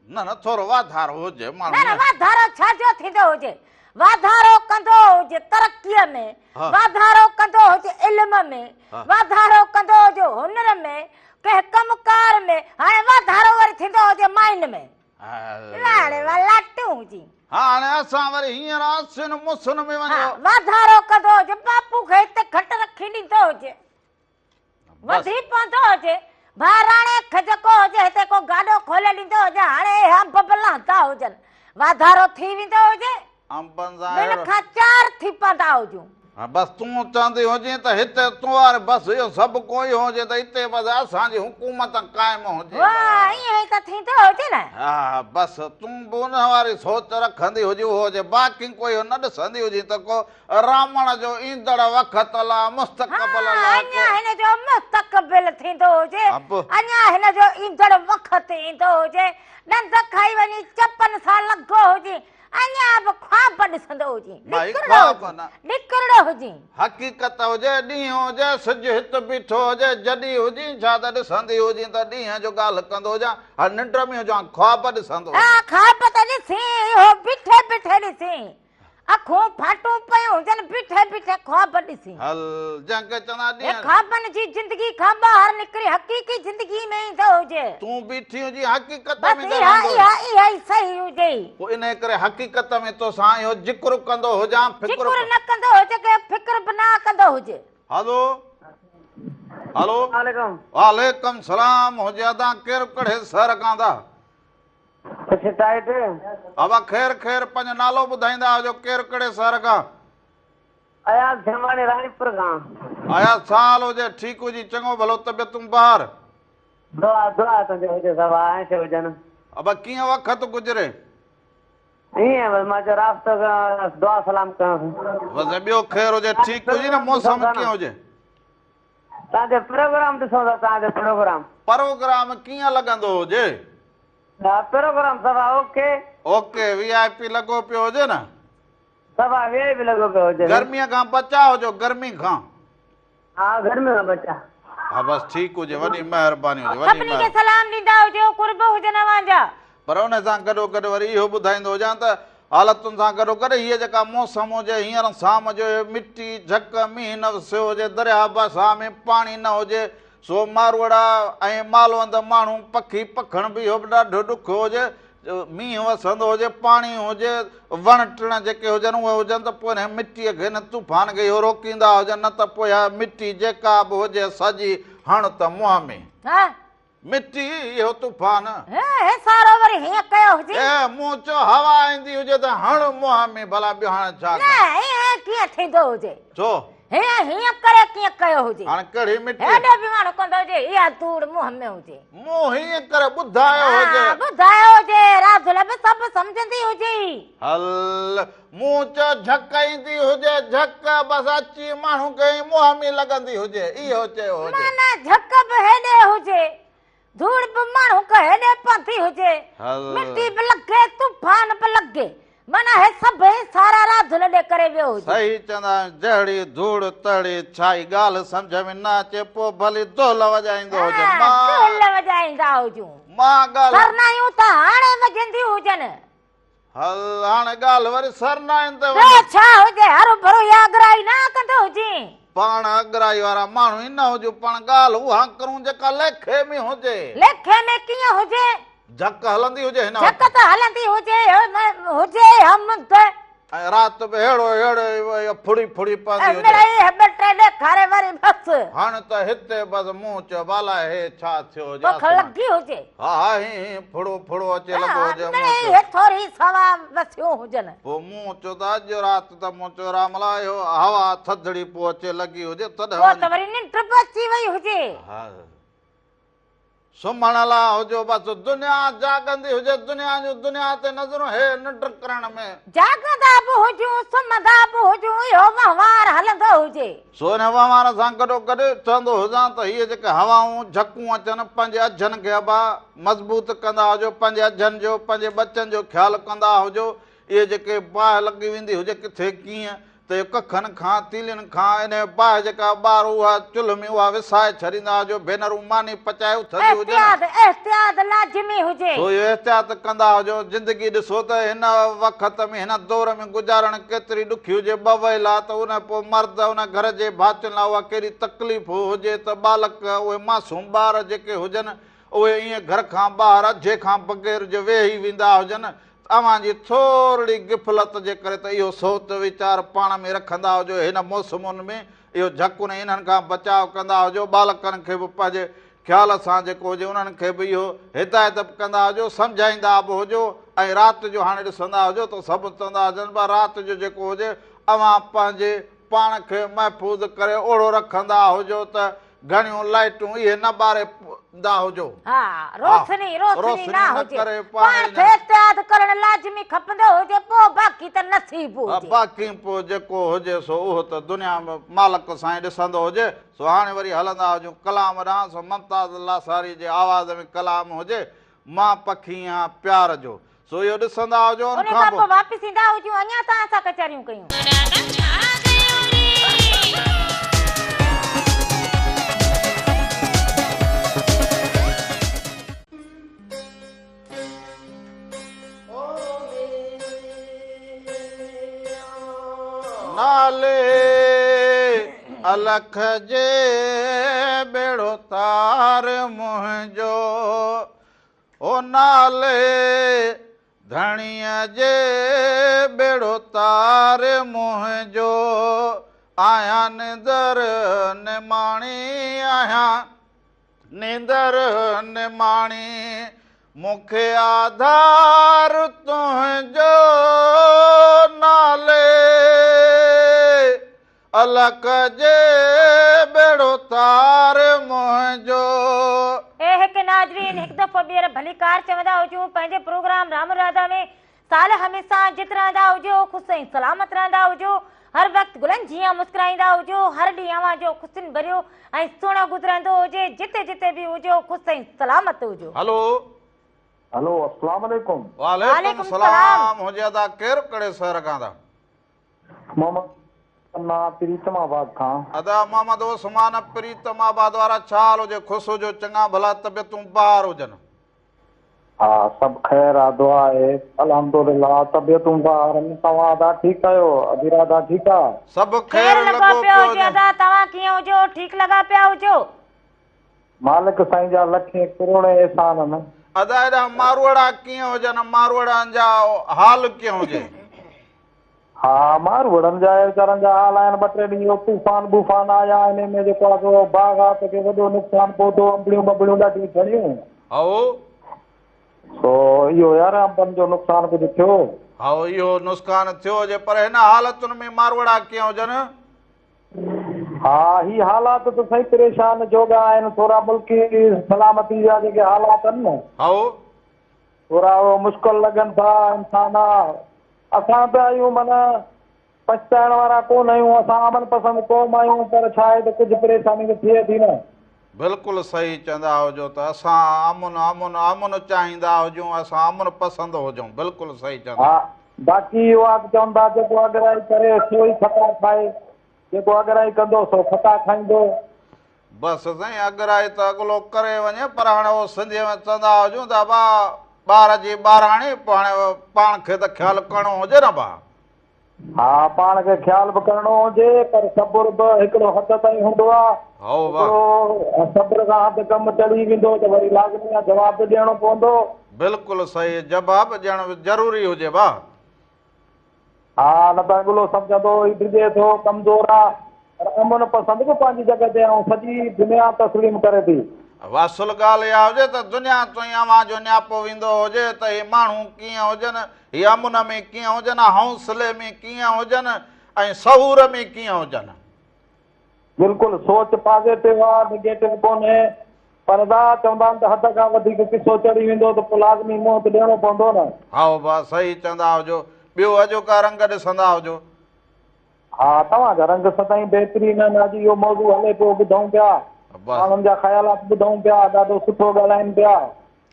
न न थोरो वाधारो हुजे न माण्हू न वाधारो छाजो थींदो हुजे वाधारो कंदो हुजे तरक़ीअ में हा। वाधारो कंदो हुजे इल्म में हा। वाधारो कंदो हुजे हुनर में कंहिं कमकार में हाणे वाधारो वरी थींदो हुजे माइन में लाड़े लाटूं हुजे हाणे असां वरी हींअर आसिन मुसन में हा, वञो वाधारो कंदो हुजे बापू खे हिते घटि रखी ॾींदो हुजे वधी पवंदो हुजे भाराणे खे जेको हुजे हिते को गाॾो खोले ॾींदो हुजे हाणे अंब बलहंदा हुजनि वाधारो थी वेंदो हुजे अंबनि सां ॿिनि अहिड़ो- खां चार थी पवंदा हुजूं हा, बसि तूं चवंदी हुजे त हिते तूं वार बसि इहो सभु कोई हुजे त हिते बसि असांजी हुकूमत क़ाइमु हुजे वाह ईअं ई त थींदो हुजे न हा बसि तूं बि उन वारी सोच रखंदी हुजे उहो हुजे बाक़ी कोई न ॾिसंदी हुजे त को रावण जो ईंदड़ वक़्त ला मुस्तक़बिल ला अञा हिन जो मुस्तक़बिल थींदो हुजे अब? अञा हिन जो ईंदड़ वक़्त ईंदो हुजे ॾंद खाई वञी चपनि सां लॻो हुजे अञा बि ख्वाब ॾिसंदो हुजे भाई ख्वाब न निकिरंदो हुजे हक़ीक़त हुजे ॾींहुं हुजे सिज हिते बीठो हुजे जॾहिं हुजे छा त ॾिसंदी हुजे त ॾींहं जो ॻाल्हि कंदो हुजां हा निंड में हुजां ख्वाब ॾिसंदो हा हुजां। ख्वाब त ॾिसी इहो बीठे बीठे ॾिसी अखूं फाटूं पयूं हुजनि बीठे बीठे ख्वाब ॾिसी हल जंहिंखे चवंदा हे ॾींहं ख्वाबनि जी ज़िंदगी खां ॿाहिरि निकिरी हक़ीक़ी ज़िंदगी में ईंदो हुजे तूं बीठी हुजी हक़ीक़त बसि में इहा रहंदो इहा इहा ई सही हुजे पोइ इन करे हक़ीक़त में तोसां इहो जिक्र कंदो हुजां फिक्र फिक्र न कंदो हुजे के फिक्र बि न कंदो हुजे हलो हलो वालेकुम वालेकुम सलाम हुजे अदा केरु कड़े सर खां था कुछ टाइट अब ख़ैर ख़ैर पंहिंजो नालो ॿुधाईंदा हुजो केरु कड़े सर खां अयाज झमाणी रानीपुर खां आया साल हुजे ठीकु हुजी चङो भलो तबियतूं ॿाहिरि दुआ दुआ तुंहिंजे हुजे सभु ऐश हुजनि अब कीअं वक़्तु गुज़रे ईअं बसि मां चयो राब्तो कयां दुआ सलाम कयां बसि ॿियो ख़ैर हुजे ठीकु हुजे न मौसम कीअं हुजे तव्हांजो प्रोग्राम ॾिसो था तव्हांजो प्रोग्राम प्रोग्राम कीअं लॻंदो हुजे हा प्रोग्राम सभा ओके ओके VIP लॻो पियो हुजे न सभा वे बि लॻो पियो हुजे गर्मीअ खां बचा हुजो गर्मी खां हा गर्मी में बचा हा बसि ठीकु हुजे वॾी महिरबानी हुजे वॾी सभिनी खे महिरबानी सलाम ॾींदा हुजो कुर्ब हुजनि अवांजा पर उन सां गॾो गॾु वरी इहो ॿुधाईंदो हुजां त हालतुनि सां गॾो गॾु हीअ जेका मौसम हुजे हींअर शाम जो मिटी झक मींहुं न वसियो हुजे दरिया बसा में पाणी न हुजे सो मारवड़ा ऐं मालवंद माण्हू पखी पखण बि इहो बि ॾाढो ॾुखियो हुजे मींहुं वसंदो हुजे पाणी हुजे वण टिण जेके हुजनि उहे हुजनि त पोइ हिन मिटीअ खे न तूफान खे इहो रोकींदा हुजनि न त पोइ इहा मिटी जेका बि हुजे सॼी हण त मुंहं में हा मिटी इहो तूफान हे सारो वरी हीअं कयो हुजे ए मूं चयो हवा ईंदी हुजे त हण मुंहं में भला ॿियो हाणे छा न ईअं कीअं थींदो हुजे छो हीअं हीअं करे कीअं कयो हुजे हाणे कहिड़ी मिटी हेॾो बि माण्हू कंदो हुजे इहा धूड़ मुंहं में हुजे मूं हीअं करे ॿुधायो हुजे हा, ॿुधायो हुजे राजुल बि सभु सम्झंदी हुजे हल मूं चयो झक ईंदी हुजे झक बसि अची माण्हू खे मुंहं में लॻंदी हुजे इहो चयो हुजे माना झक बि हेॾे हुजे धूड़ बि माण्हू खे हेॾे पवंदी हुजे हल मिटी बि लॻे तूफान बि लॻे माना है सब सारा रात धुलडे करे वियो हुजे। सही चंदा जहड़ी धूड़ तड़ी छाई गाल समझ में ना अचे पो भली ढोल वजाईंदो हुजे ढोल वजाईंदा हुजूं मां गाल सरनायूं त हाणे वजंदी हुजन। हल हाणे गाल वरी सरनाइन ते ॿियो छा हुजे हरो भरो या अगराई ना कंदो हुजे। पाण अगराई वारा माण्हू ई न हुजूं पाण ॻाल्हि उहा करूं जेका लेखे में हुजे। लेखे में कीअं हुजे? झक हलंदी हुजे हिन झक त हलंदी हुजे हम त ऐं राति बि अहिड़ो अहिड़ो फुड़ी फुड़ी पवंदी हुजे। मिड़ई हेबटे ॾेखारे वरी बस हाणे त हिते बस मुंहुं चयो बाला हे छा थियो हुजे बुख लगी हुजे। हा हा ही फुड़ो फुड़ो अचे लॻो हुजे मिड़ई हे थोरी सवा वसियो हुजन। पोइ मुंहुं चयो त अॼु राति त मूं चयो रामला इहो हवा थधड़ी पोइ अचे लॻी हुजे तॾहिं पोइ त वरी निंड बि अची वई हुजे। हा सुम्हण लाइ हुजो बसि दुनिया जागंदी हुजे दुनिया ते नज़रूं हे निंड करण में जागंदा बि हुजूं सुम्हंदा बि हुजूं इहो वहिंवार हलंदो हुजे। सो हिन वहिंवार सां गॾो गॾु चवंदो हुजां त हीअ जेके हवाऊं झकूं अचनि पंहिंजे अजनि खे अबा मज़बूत कंदा हुजो पंहिंजे अजनि जो पंहिंजे बचनि जो ख़्यालु कंदा हुजो। इहे जेके बाहि लॻी वेंदी हुजे किथे कीअं त इहो कखनि खां तीलियुनि खां इन बाहि जेका ॿार उहा चुल्हि में उहा विसाए छॾींदा हुजो भेनरूं मानी पचाए उथंदी हुजे एहतियात लाज़िमी हुजे। सो इहो एहतियात कंदा हुजो। ज़िंदगी ॾिसो त हिन वक़्त में हिन दौर में गुज़ारण केतिरी ॾुखी हुजे ॿ वहिला त उन पोइ मर्द उन घर जे भातियुनि लाइ उहा कहिड़ी तकलीफ़ हुजे त बालक उहे मासूम ॿार जेके हुजनि उहे ईअं घर खां ॿाहिरि अझे खां बग़ैर जो वेही वेंदा हुजनि। तव्हांजी थोरी गिफ़लत जे करे त इहो सोच वीचार पाण में रखंदा हुजो। हिन मौसमुनि में इहो झकुनि इन्हनि खां बचाव कंदा हुजो। बालकनि खे बि पंहिंजे ख़्याल सां जेको हुजे उन्हनि खे बि इहो हिदायत बि कंदा हुजो सम्झाईंदा बि हुजो। ऐं राति जो हाणे ॾिसंदा हुजो त सभु चवंदा हुजनि पर राति जो जेको हुजे अव्हां पंहिंजे पाण खे महफ़ूज़ करे ओड़ो रखंदा हुजो त घणियूं लाइटूं इहे न ॿारींदा हुजो। हा रोशनी ना हुजे पाण खे एहतियात करण लाज़िमी खपंदो हुजे पोइ बाक़ी त नसीब हुजे। बाक़ी पोइ जेको हुजे सो उहो त दुनिया में मालिक सां ई ॾिसंदो हुजे। सो हाणे वरी हलंदा हुजूं कलाम ॾांहुं। सो मुमताज़ लासारी जे आवाज़ में कलाम हुजे मां पखी आहियां प्यार जो। सो इहो ॾिसंदा हुजो। उन खां पोइ वापसि ईंदा हुजूं अञा तव्हां सां कचहरियूं कयूं। नाले अलख जे बेड़ो तार मुंहिंजो ओ नाले धणीअ जे बेड़ो तार मुंहिंजो आहियां निंदर निमाणी आहियां निंदर निमाणी मूंखे आधार तुंहिंजो नाले अलख जे बेड़ो तार मुंहिंजो। हिकु नाज़रीन हिकु दफ़ो ॿीहर भली कार चवंदा हुजूं पंहिंजे प्रोग्राम राम राधा में साल हमेशा जित रहंदा हुजो ख़ुशि ऐं सलामत रहंदा हुजो हर वक़्तु गुलनि जीअं मुस्कुराईंदा हुजो हर ॾींहुं अव्हां जो ख़ुशियुनि भरियो ऐं सुहिणो गुज़रंदो हुजे जिते जिते बि हुजो ख़ुशि ऐं सलामत हुजो। हलो अस्सलाम वालेकुम। वालेकुम सलाम हुजे अदा केरु कहिड़े शहर खां था? मोहम्मद प्रीतमाबाद खां। अदा मोहम्मद उस्मान प्रीतमाबाद वारा छा हाल हुजे ख़ुशि हुजो चङा भला तबियतूं ॿार हुजनि? हा सभु ख़ैर आहे दुआ आहे अल्हम्दुलिल्लाह तबियतूं ॿार तव्हां दा ठीकु आहियो अभिराधा ठीकु आहे? सभु ख़ैर लॻो पियो हुजे अदा तव्हां कीअं हुजो ठीकु लॻा पिया हुजो? मालिक साईं जा लखे करोड़ एहसान आहिनि। अदा हेॾा मारवाड़ा कीअं हुजनि मारवाड़नि जा हाल कीअं हुजे? हा मारवाड़नि जा वीचारनि जा हाल आहिनि ॿ टे ॾींहं तूफ़ान बूफ़ान आया हिन में जेको आहे बाग़ात खे वॾो नुक़सानु पहुतो अंबड़ियूं बबड़ियूं ॾाढियूं झड़ियूं। तो इहो यार अंबनि जो नुक़सानु कुझु थियो? हा इहो नुक़सानु थियो हुजे पर हिन हालतुनि में मारवाड़ा कीअं हुजनि? हा ही हालात त सही परेशान जोगा आहिनि थोरा मुल्की सलामती जा जेके हालात आहिनि न थोरा मुश्किल लॻनि था इंसान असां त आहियूं माना पछताइण वारा कोन आहियूं असां अमन पसंदि क़ौम आहियूं पर छा आहे त कुझु परेशानी त थिए थी न। बिल्कुलु सही चवंदा हुजो त असां अमुन अमुन अमुन चाहींदा हुजूं असां अमुन पसंदि हुजूं बिल्कुलु सही चवंदा। बाक़ी इहो आहे चवंदा जेको अगराई करे सो ई फटा खाए, जेको अगराई कंदो सो फटा खाईंदो। बसि साईं अगराई त अॻिलो करे वञे, पर हाणे उहो सिंधीअ में चवंदा हुजूं त भाउ ॿार जी ॿाराणी पाण खे त ख़्यालु करिणो हुजे न भाउ। हा पाण खे ख़्यालु बि करिणो हुजे, पर सब्र बि हिकिड़ो हद ताईं हूंदो आहे। सब्र खां हद कमु चढ़ी वेंदो त वरी लाज़मी आहे जवाबु ॾियणो पवंदो। बिल्कुलु सही, जवाबु ॾियणु ज़रूरी हुजे भाउ। हा न त अॻिलो सम्झंदो ही डिॼे थो कमज़ोर आहे, पर अमन पसंदि बि पंहिंजी जॻह ते ऐं सॼी दुनिया तस्लीम करे थी। वासुल ॻाल्हि इहा हुजे त दुनिया तो ई अव्हां जो न्यापो वेंदो हुजे त हे माण्हू कीअं हुजनि, हीअ अमुन में कीअं हुजनि, हौसले में कीअं हुजनि ऐं सहूर में कीअं हुजनि। बिल्कुलु सोच पॉज़िटिव आहे, नेगेटिव कोन्हे, पर चवंदा आहिनि त हद खां वधीक किसो चढ़ी वेंदो त पोइ लाज़मी मुंहुं त ॾियणो पवंदो न। हा भाउ सही चवंदा हुजो। ॿियो अॼोका रंग ॾिसंदा हुजो। हा तव्हांजा रंग सदाईं बहितरीन आहिनि। अॼु इहो मौज़ू हले पियो, ॿुधूं पिया, माण्हुनि जा ख़्यालात ॿुधूं पिया, ॾाढो सुठो ॻाल्हाइनि पिया।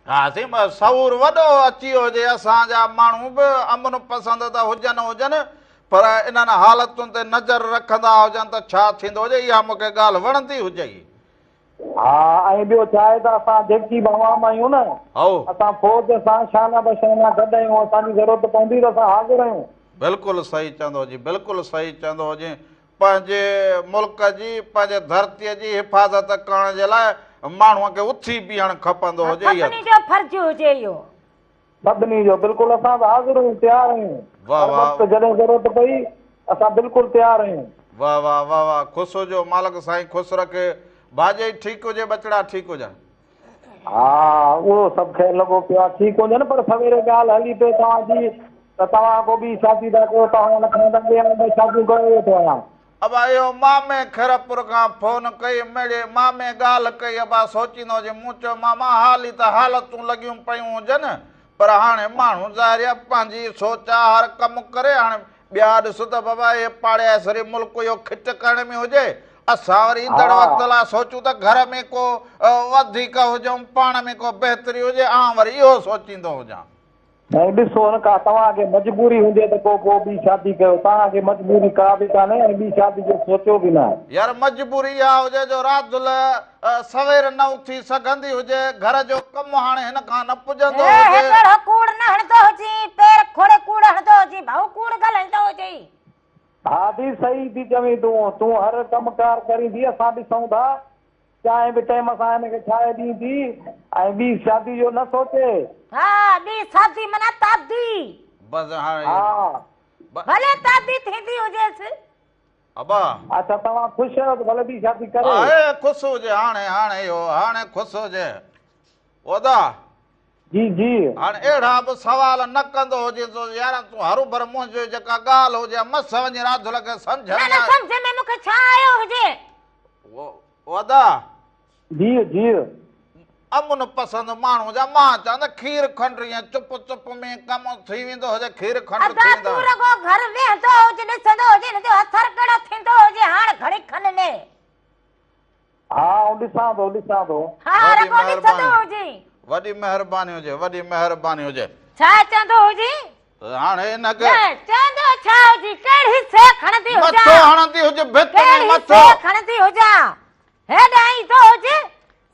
हा साईं बसि सहूर वॾो अची वियो हुजे, असांजा माण्हू बि अमन पसंदि त हुजनि पर इन्हनि हालतुनि ते नज़र रखंदा हुजनि त छा थींदो हुजे। इहा मूंखे ॻाल्हि वणंदी हुजे। हा ऐं ॿियो छा आहे त असां जेकी बि आवाम आहियूं न, असां फ़ौज सां शाना बशाना गॾु आहियूं, असांजी ज़रूरत पवंदी त असां हाज़िर आहियूं। बिल्कुलु सही चवंदो हुजे, बिल्कुलु सही चवंदो हुजे। पंहिंजे मुल्क जी, पंहिंजे धरतीअ जी हिफ़ाज़त करण जे लाइ माण्हूअ खे उथी बीहणु खपंदो हुजे। सभिनी जो फर्ज़ हुजे इहो, सभिनी जो। बिल्कुलु असां त हाज़िर आहियूं, तयारु आहियूं। जॾहिं ज़रूरत पई असां बिल्कुलु तयारु आहियूं। वाह वाह वाह वाह, ख़ुशि हुजो, मालिक साईं ख़ुशि रखे। भाॼी ठीकु हुजे, बचड़ा ठीकु हुजनि। हा उहो सभु ख़ैरु लॻो पियो आहे, ठीकु हुजनि, पर सवेरे ॻाल्हि हली पई तव्हांजी त तव्हां को बि शादी था कयो, तव्हां न शादियूं करे वेठो आहियां। अब इहो मामे खैरपुर खां फोन कई, मेरे मामे ॻाल्हि कई, अब सोचींदो हुजे। मूं चयो मामा हाली त हालतूं लॻियूं पियूं हुजनि, पर हाणे माण्हू ज़ाहिर पंहिंजी सोच आहे, हर कमु करे। हाणे ॿिया ॾिसो त बाबा इहे पाड़े सरी मुल्क इहो खिट करण में हुजे, असां वरी ईंदड़ वक़्त लाइ सोचूं त घर में को वधीक हुजूं, पाण में को बहितरी हुजे, वरी इहो सोचींदो हुजां। ऐं ॾिसो न का तव्हांखे मजबूरी हुजे त को ॿी शादी कयो, तव्हांखे मजबूरी का बि कान्हे ऐं ॿी शादी जो सोचियो बि न। यार मजबूरी इहा हुजे जो राति सवेर न उथी सघंदी हुजे, घर जो कमु हाणे हिन खां न पुॼंदो हुजे। कूड़ न हणंदो हुजे, पैर खोड़े कूड़ हणंदो हुजे, भाऊ कूड़ ॻाल्हाईंदो हुजे। हा दी सही थी चवीं तूं हर कमु कार करींदी, असां ॾिसूं था। चांहि बि टाइम सां हिनखे ठाहे ॾींदी ऐं ॿी शादी जो न सोचे। हा ॿी शादी माना तादी। बस हाणे हा भले तादी थींदी हुजेसि। अबा अच्छा तव्हां ख़ुशि आहियो त भले ॿी शादी करे। आहे ख़ुशि हुजे, हाणे ख़ुशि हुजे। ओदा जी जी हाणे अहिड़ा बि सवाल न कंदो हुजे तो यार तूं हरू भर मुंहिंजो जेका ॻाल्हि हुजे मस वञी राति लॻे सम्झ में मूंखे छा आयो हुजे। ओदा जी जी अमुन पसंदि माण्हू जा, मां चवां खीर खंड ईअं चुप चुप में कमु थी वेंदो हुजे। खीर खंड थींदो घर वेहंदो हुजे, ॾिसंदो हुजे न जो असर कहिड़ो थींदो हुजे। हाणे घड़ी खन ने हा ॾिसां थो हा रगो ॾिसंदो हुजे। वॾी महिरबानी हुजे, वॾी महिरबानी हुजे। छा चवंदो हुजे हाणे हिनखे चवंदो छा हुजे, कहिड़ी से खणंदी हुजे, मथो हणंदी हुजे, भित में मथो खणंदी हुजे, हेॾां ईंदो हुजे,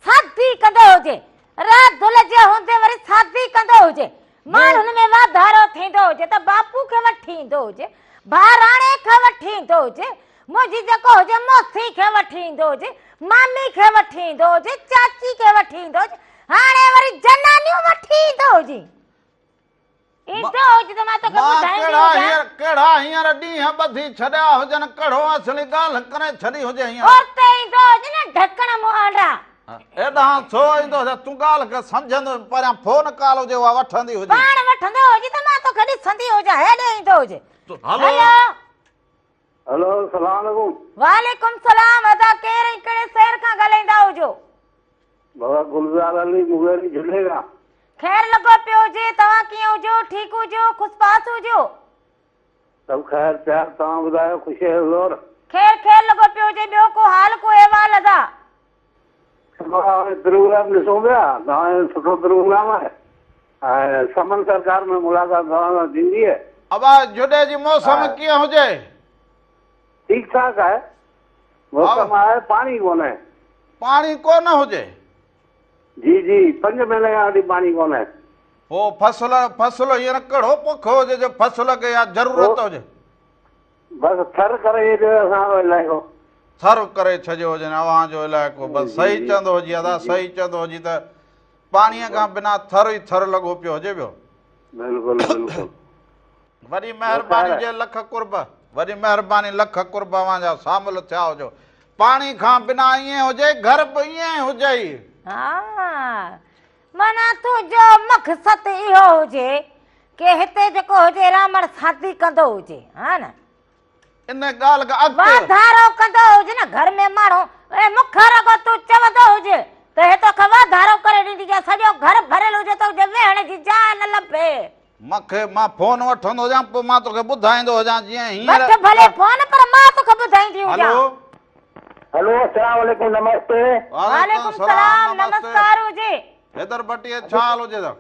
शादी कंदो हुजे, राति दुलजे हूंदे वरी शादी कंदो हुजे, माण्हुनि में वाधारो थींदो हुजे त बापू खे वठी ईंदो हुजे, भाराणे खे वठी ईंदो हुजे, मुंहिंजी जेको हुजे मोसी खे वठी ईंदो हुजे, मामी खे वठी ईंदो हुजे, चाची खे वठी ईंदो हुजे, हाणे वरी जनानियूं वठी ईंदो हुजे। कहिड़ा हींअर ॾींहं ॿधी छॾिया हुजनि, कहिड़ो असली ॻाल्हि करे छॾी हुजे। ढकण मुहांडा एॾां छो ईंदो हुजे, तूं ॻाल्हि खे सम्झंदो, परियां फोन कॉल हुजे उहा वठंदी हुजे, पाण वठंदो हुजे त मां तोखे ॾिसंदी हुजां, हेॾे ईंदो हुजे। हेलो हेलो सलाम अलैकुम। वालेकुम सलाम। अदा कहिड़े शहर खां ॻाल्हाईंदा हुजो? बाबा गुलज़ार अली मुगेरी झुलेगा। खैर लॻो पियो हुजे, तव्हां कीअं हुजो? ठीकु हुजो, ख़ुशपास हुजो? सभु ख़ैर प्यार, तव्हां ॿुधायो? ख़ुशी हज़ूर। खैर लॻो पियो हुजे। ॿियो को हाल को अहिवाल अदा? प्रोग्राम ॾिसूं पिया, तव्हांजो सुठो प्रोग्राम आहे ऐं समन सरकार में मुलाक़ात तव्हां सां थींदी आहे। अब जुॾे जी मौसम कीअं हुजे? ठीक ठाक है, मौसम आहे, पानी कोन है। पाणी कोन हुजे? जी जी 5 महीने खां वठी पानी कोन है। पोइ फसल हींअर कहिड़ो पोखो हुजे जो फसल खे या ज़रूरत हुजे? बस थर करे असांजो इलाइक़ो थर करे छॾियो हुजे अव्हां जो इलाइक़ो। बसि सही चवंदो हुजी अदा, सही चवंदो हुजी त पाणीअ खां बिना थर ई थर लॻो पियो हुजे पियो। बिल्कुलु बिल्कुलु। वॾी महिरबानी हुजे, लख कुर्ब, वॾी महिरबानी, लख कुर्ब अव्हां जा शामिल थिया हुजो। पाणी खां बिना ईअं हुजे, घर बि ईअं हुजे ई। हा माना तुंहिंजो मक़सद इहो हुजे कि हिते जेको हुजे रामण शादी कंदो हुजे, हा न? इन ॻाल्हि खां अॻिते वाधारो कंदो हुजे न घर में माण्हू। मूंखे रुॻो तूं चवंदो हुजे त हे तोखे वाधारो करे ॾींदी, सॼो घर भरियल हुजे त वेहण जी जाइ न लभे। मूंखे मां फोन वठंदो हुजां, पोइ मां तोखे ॿुधाईंदो हुजां जीअं हींअर। वठ भले फोन, पर मां तोखे ॿुधाईंदी हुजां। हेलो अस्सलाम वालेकुम, नमस्ते। वालेकुम सलाम, नमस्कार हुजे। हैदर भट्टीअ छा हाल हुजे त?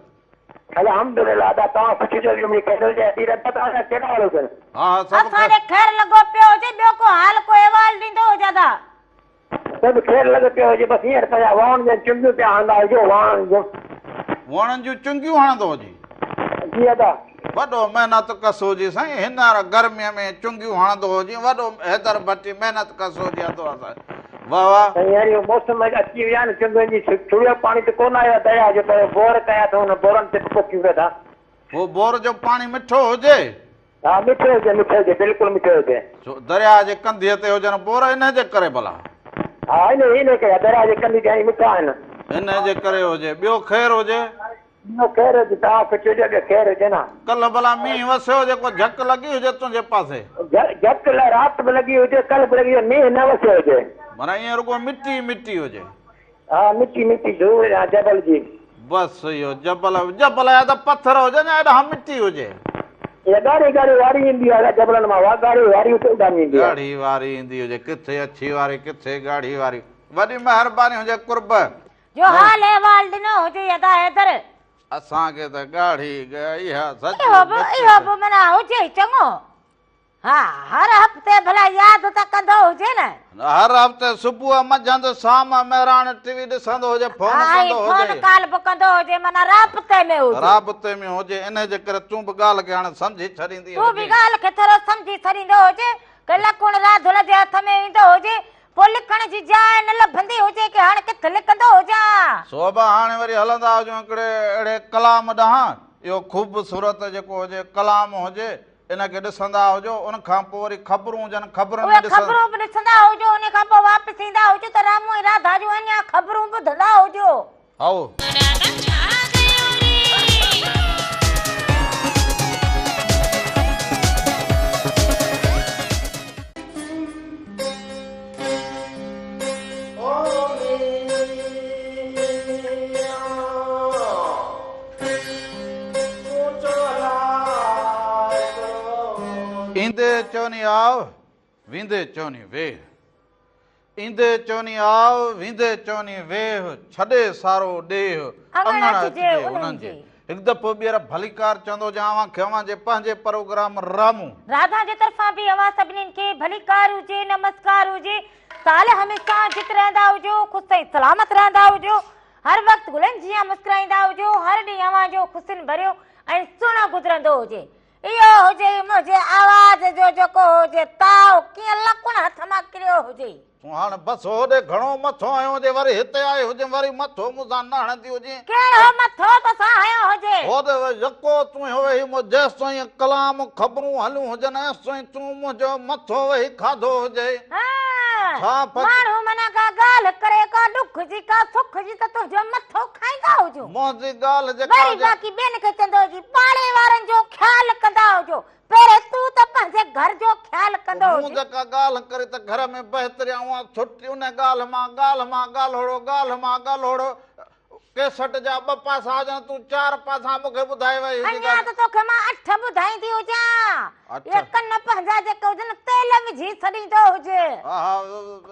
अल्हम्दुलिल्लाह दा तव्हां सुठी जॻह में कैसे जे अतीरत तव्हां कहिड़ा हाल हुजनि? हा सभु असांजे ख़ैर लॻो पियो हुजे, ॿियो को हाल को अहवाल ॾींदो हुजे दा? सभु ख़ैर लॻो पियो हुजे, बसि हींअर पंहिंजा वण जा चुंगियूं पिया हणंदा हुजो, वणनि जूं चुंगियूं हणंदो हुजे। जी अदा वॾो महिनत कस हुजे साईं, हींअर गर्मीअ में चुंगियूं हणंदो हुजे, वॾो हैदर भट्टी महिनत कस हुजे असां। वाह वाह साईं, यार इहो मौसम अची विया न चुंगियुनि जी, छुड़ियो पाणी त कोन आयो दया जो, पर बोर कया अथऊं हुन बोरनि ते पोखियूं वेठा। पोइ बोर जो पाणी मिठो हुजे? हा मिठो हुजे, बिल्कुलु मिठो हुजे। दरिया जे कंधीअ ते हुजनि बोर, इन जे करे भला? हा इन करे दरिया जे कंधी ते मिठा आहिनि, इन जे करे हुजे। ॿियो ख़ैर हुजे? ॿियो ख़ैर हुजे, तव्हांखे चइजो कि ख़ैर हुजे न। कल्ह भला मींहुं वसियो हुजे, को झक लॻी हुजे तुंहिंजे पासे? झक राति बि लॻी हुजे, कल्ह बि लॻी हुजे, मींहुं न वसियो हुजे। माना ईअं रुॻो मिटी मिटी हुजे? हा मिटी धूड़ जबल जी। बसि इहो जबल या त पथर हुजे न, हेॾा मिटी हुजे। ॻाढ़ी वारी ईंदी आहे जबलनि मां, ॻाढ़ी वारी ईंदी आहे। ॻाढ़ी वारी ईंदी हुजे, किथे अछी वारी, किथे ॻाढ़ी वारी। वॾी महिरबानी हुजे कुर्ब जो हाल अहवाल ॾिनो हुजे अदा हैदर। असांखे त ॻाढ़ी इहा सच इहो बि माना हुजे चङो। हा हर हफ़्ते भला यादि त कंदो हुजे न। हर हफ़्ते सुबुह मंझंदि शाम महिराण टीवी ॾिसंदो हुजे, फोन कंदो हुजे, फोन कॉल बि कंदो हुजे, माना राब्ते में हुजे। राब्ते में हुजे, इन जे करे तूं बि ॻाल्हि खे हाणे सम्झी छॾींदी। तूं बि ॻाल्हि खे थोरो सम्झी छॾींदो हुजे कि लकुण राधुल जे हथ में ईंदो हुजे, पोइ लिखण जी जाइ न लभंदी हुजे कि हाणे किथे लिखंदो हुजां। सोभा हाणे वरी हलंदा हुजूं हिकिड़े अहिड़े कलाम ॾांहुं, इहो ख़ूबसूरत जेको हुजे कलाम हुजे, इनखे ॾिसंदा हुजो। उन खां पोइ वरी ख़बरूं हुजनि, ख़बरूं बि ॾिसंदा हुजो। उन खां पोइ वापसि ईंदा हुजो त रामू ऐं राधा जूं अञा ख़बरूं ॿुधंदा हुजो। आओ ईंदे चवनी आव, वींदे चवनी वेह, ईंदे चवनी आव, वींदे चवनी वेह, छॾे सारो ॾेह अङण अचिजे उन्हनि जे। हिकु दफ़ो ॿीहर भलीकार चवंदो जावां खे अवां जे पंहिंजे प्रोग्राम रामू राधा जे तरफ़ां बि अवां सभिनीनि खे भलीकार हुजे, नमस्कार हुजे। साल हमेशा जित रहंदा हुजो, ख़ुशि ऐं सलामत रहंदा हुजो, हर वक़्तु गुलनि जीअं मुस्कुराईंदा हुजो, हर ॾींहुं अवां जो ख़ुशियुनि भरियो ऐं सुहिणो गुज़रंदो हुजे। इहो हुजे मुंहिंजे आवाज़ जो जेको हुजे ताव कीअं लकुण हथ मां किरियो हुजे। तूं हाणे बसि होॾे घणो मथो आयो हुजे, वरी हिते आयो हुजे, वरी मथो मूंसां न हणंदी हुजे। कहिड़ो मथो तोसां आयो हुजे? होॾे यको तूं वेही जेसि ताईं कलाम ख़बरूं हलियूं हुजनि, एसि ताईं तूं मुंहिंजो मथो वेही खाधो हुजे। माण्हू माना का ॻाल्हि करे, का ॾुख जी, का सुख जी, त तुंहिंजो मथो खाईंदा हुजो। मुंहिंजी ॻाल्हि वरी बाक़ी ॿियनि खे चवंदो हुजे पाड़े वारनि जो ख़्यालु कंदा हुजो, पहिरें तूं त पंहिंजे घर जो ख़्यालु कंदो हुजे। मूं जेका ॻाल्हि करे त घर में बहितरी आऊं छुटी, उन ॻाल्हि मां ॻाल्होड़ो केसट जा 2 पासा हुजनि, तूं 4 पासा मूंखे ॿुधाए वई। अञा त तोखे मां 8 ॿुधाईंदी हुजां। ये कन पंहिंजा जेके हुजनि तेल विझी छॾींदो हुजे,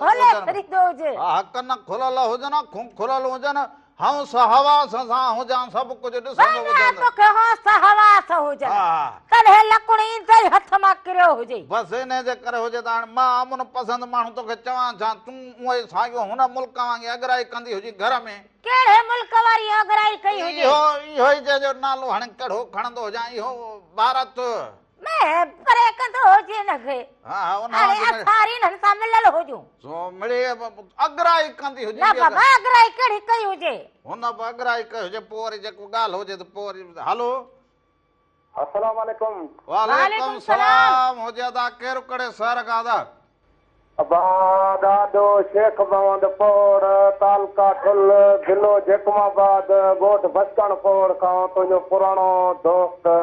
खोले छॾींदो हुजे। हा कन खुलियल हुजनि, खुलियल हुजनि, हंस हवास सां हुजां सभु कुझु ॾिसंदो ॿुधंदो। तोखे हंस हवास हुजे हा कॾहिं लकड़ी ते हथ मां किरियो हुजे बसि इन जे करे हुजे त हाणे मां अमुन पसंदि माण्हू तोखे चवां छा तूं उहे साॻियो हुन मुल्क वांगुरु अगराई कंदी हुजी घर में कहिड़े मुल्क वारी अगराई कई हुजे इहो ई जंहिंजो नालो हाणे कहिड़ो खणंदो हुजां इहो भारत मैं परे कंदो हुजे हिनखे हा उन हाणे असां हिननि सां मिलियल हुजूं सो मिड़ी अगराई कंदी हुजे न बाबा अगराई कहिड़ी कई हुजे हुन बि अगराई कई हुजे पोइ वरी जेको ॻाल्हि हुजे त पोइ वरी हलो अस्सलाम वालेकुम। वालेकुम सलाम हुजे अदा केरु कड़े शहर खां अदा ॾाढो शेख मोहम्मद फोड़ तालका ठुल ज़िलो जैकमाबाद ॻोठ बचकण फोड़ खां तुंहिंजो पुराणो दोस्त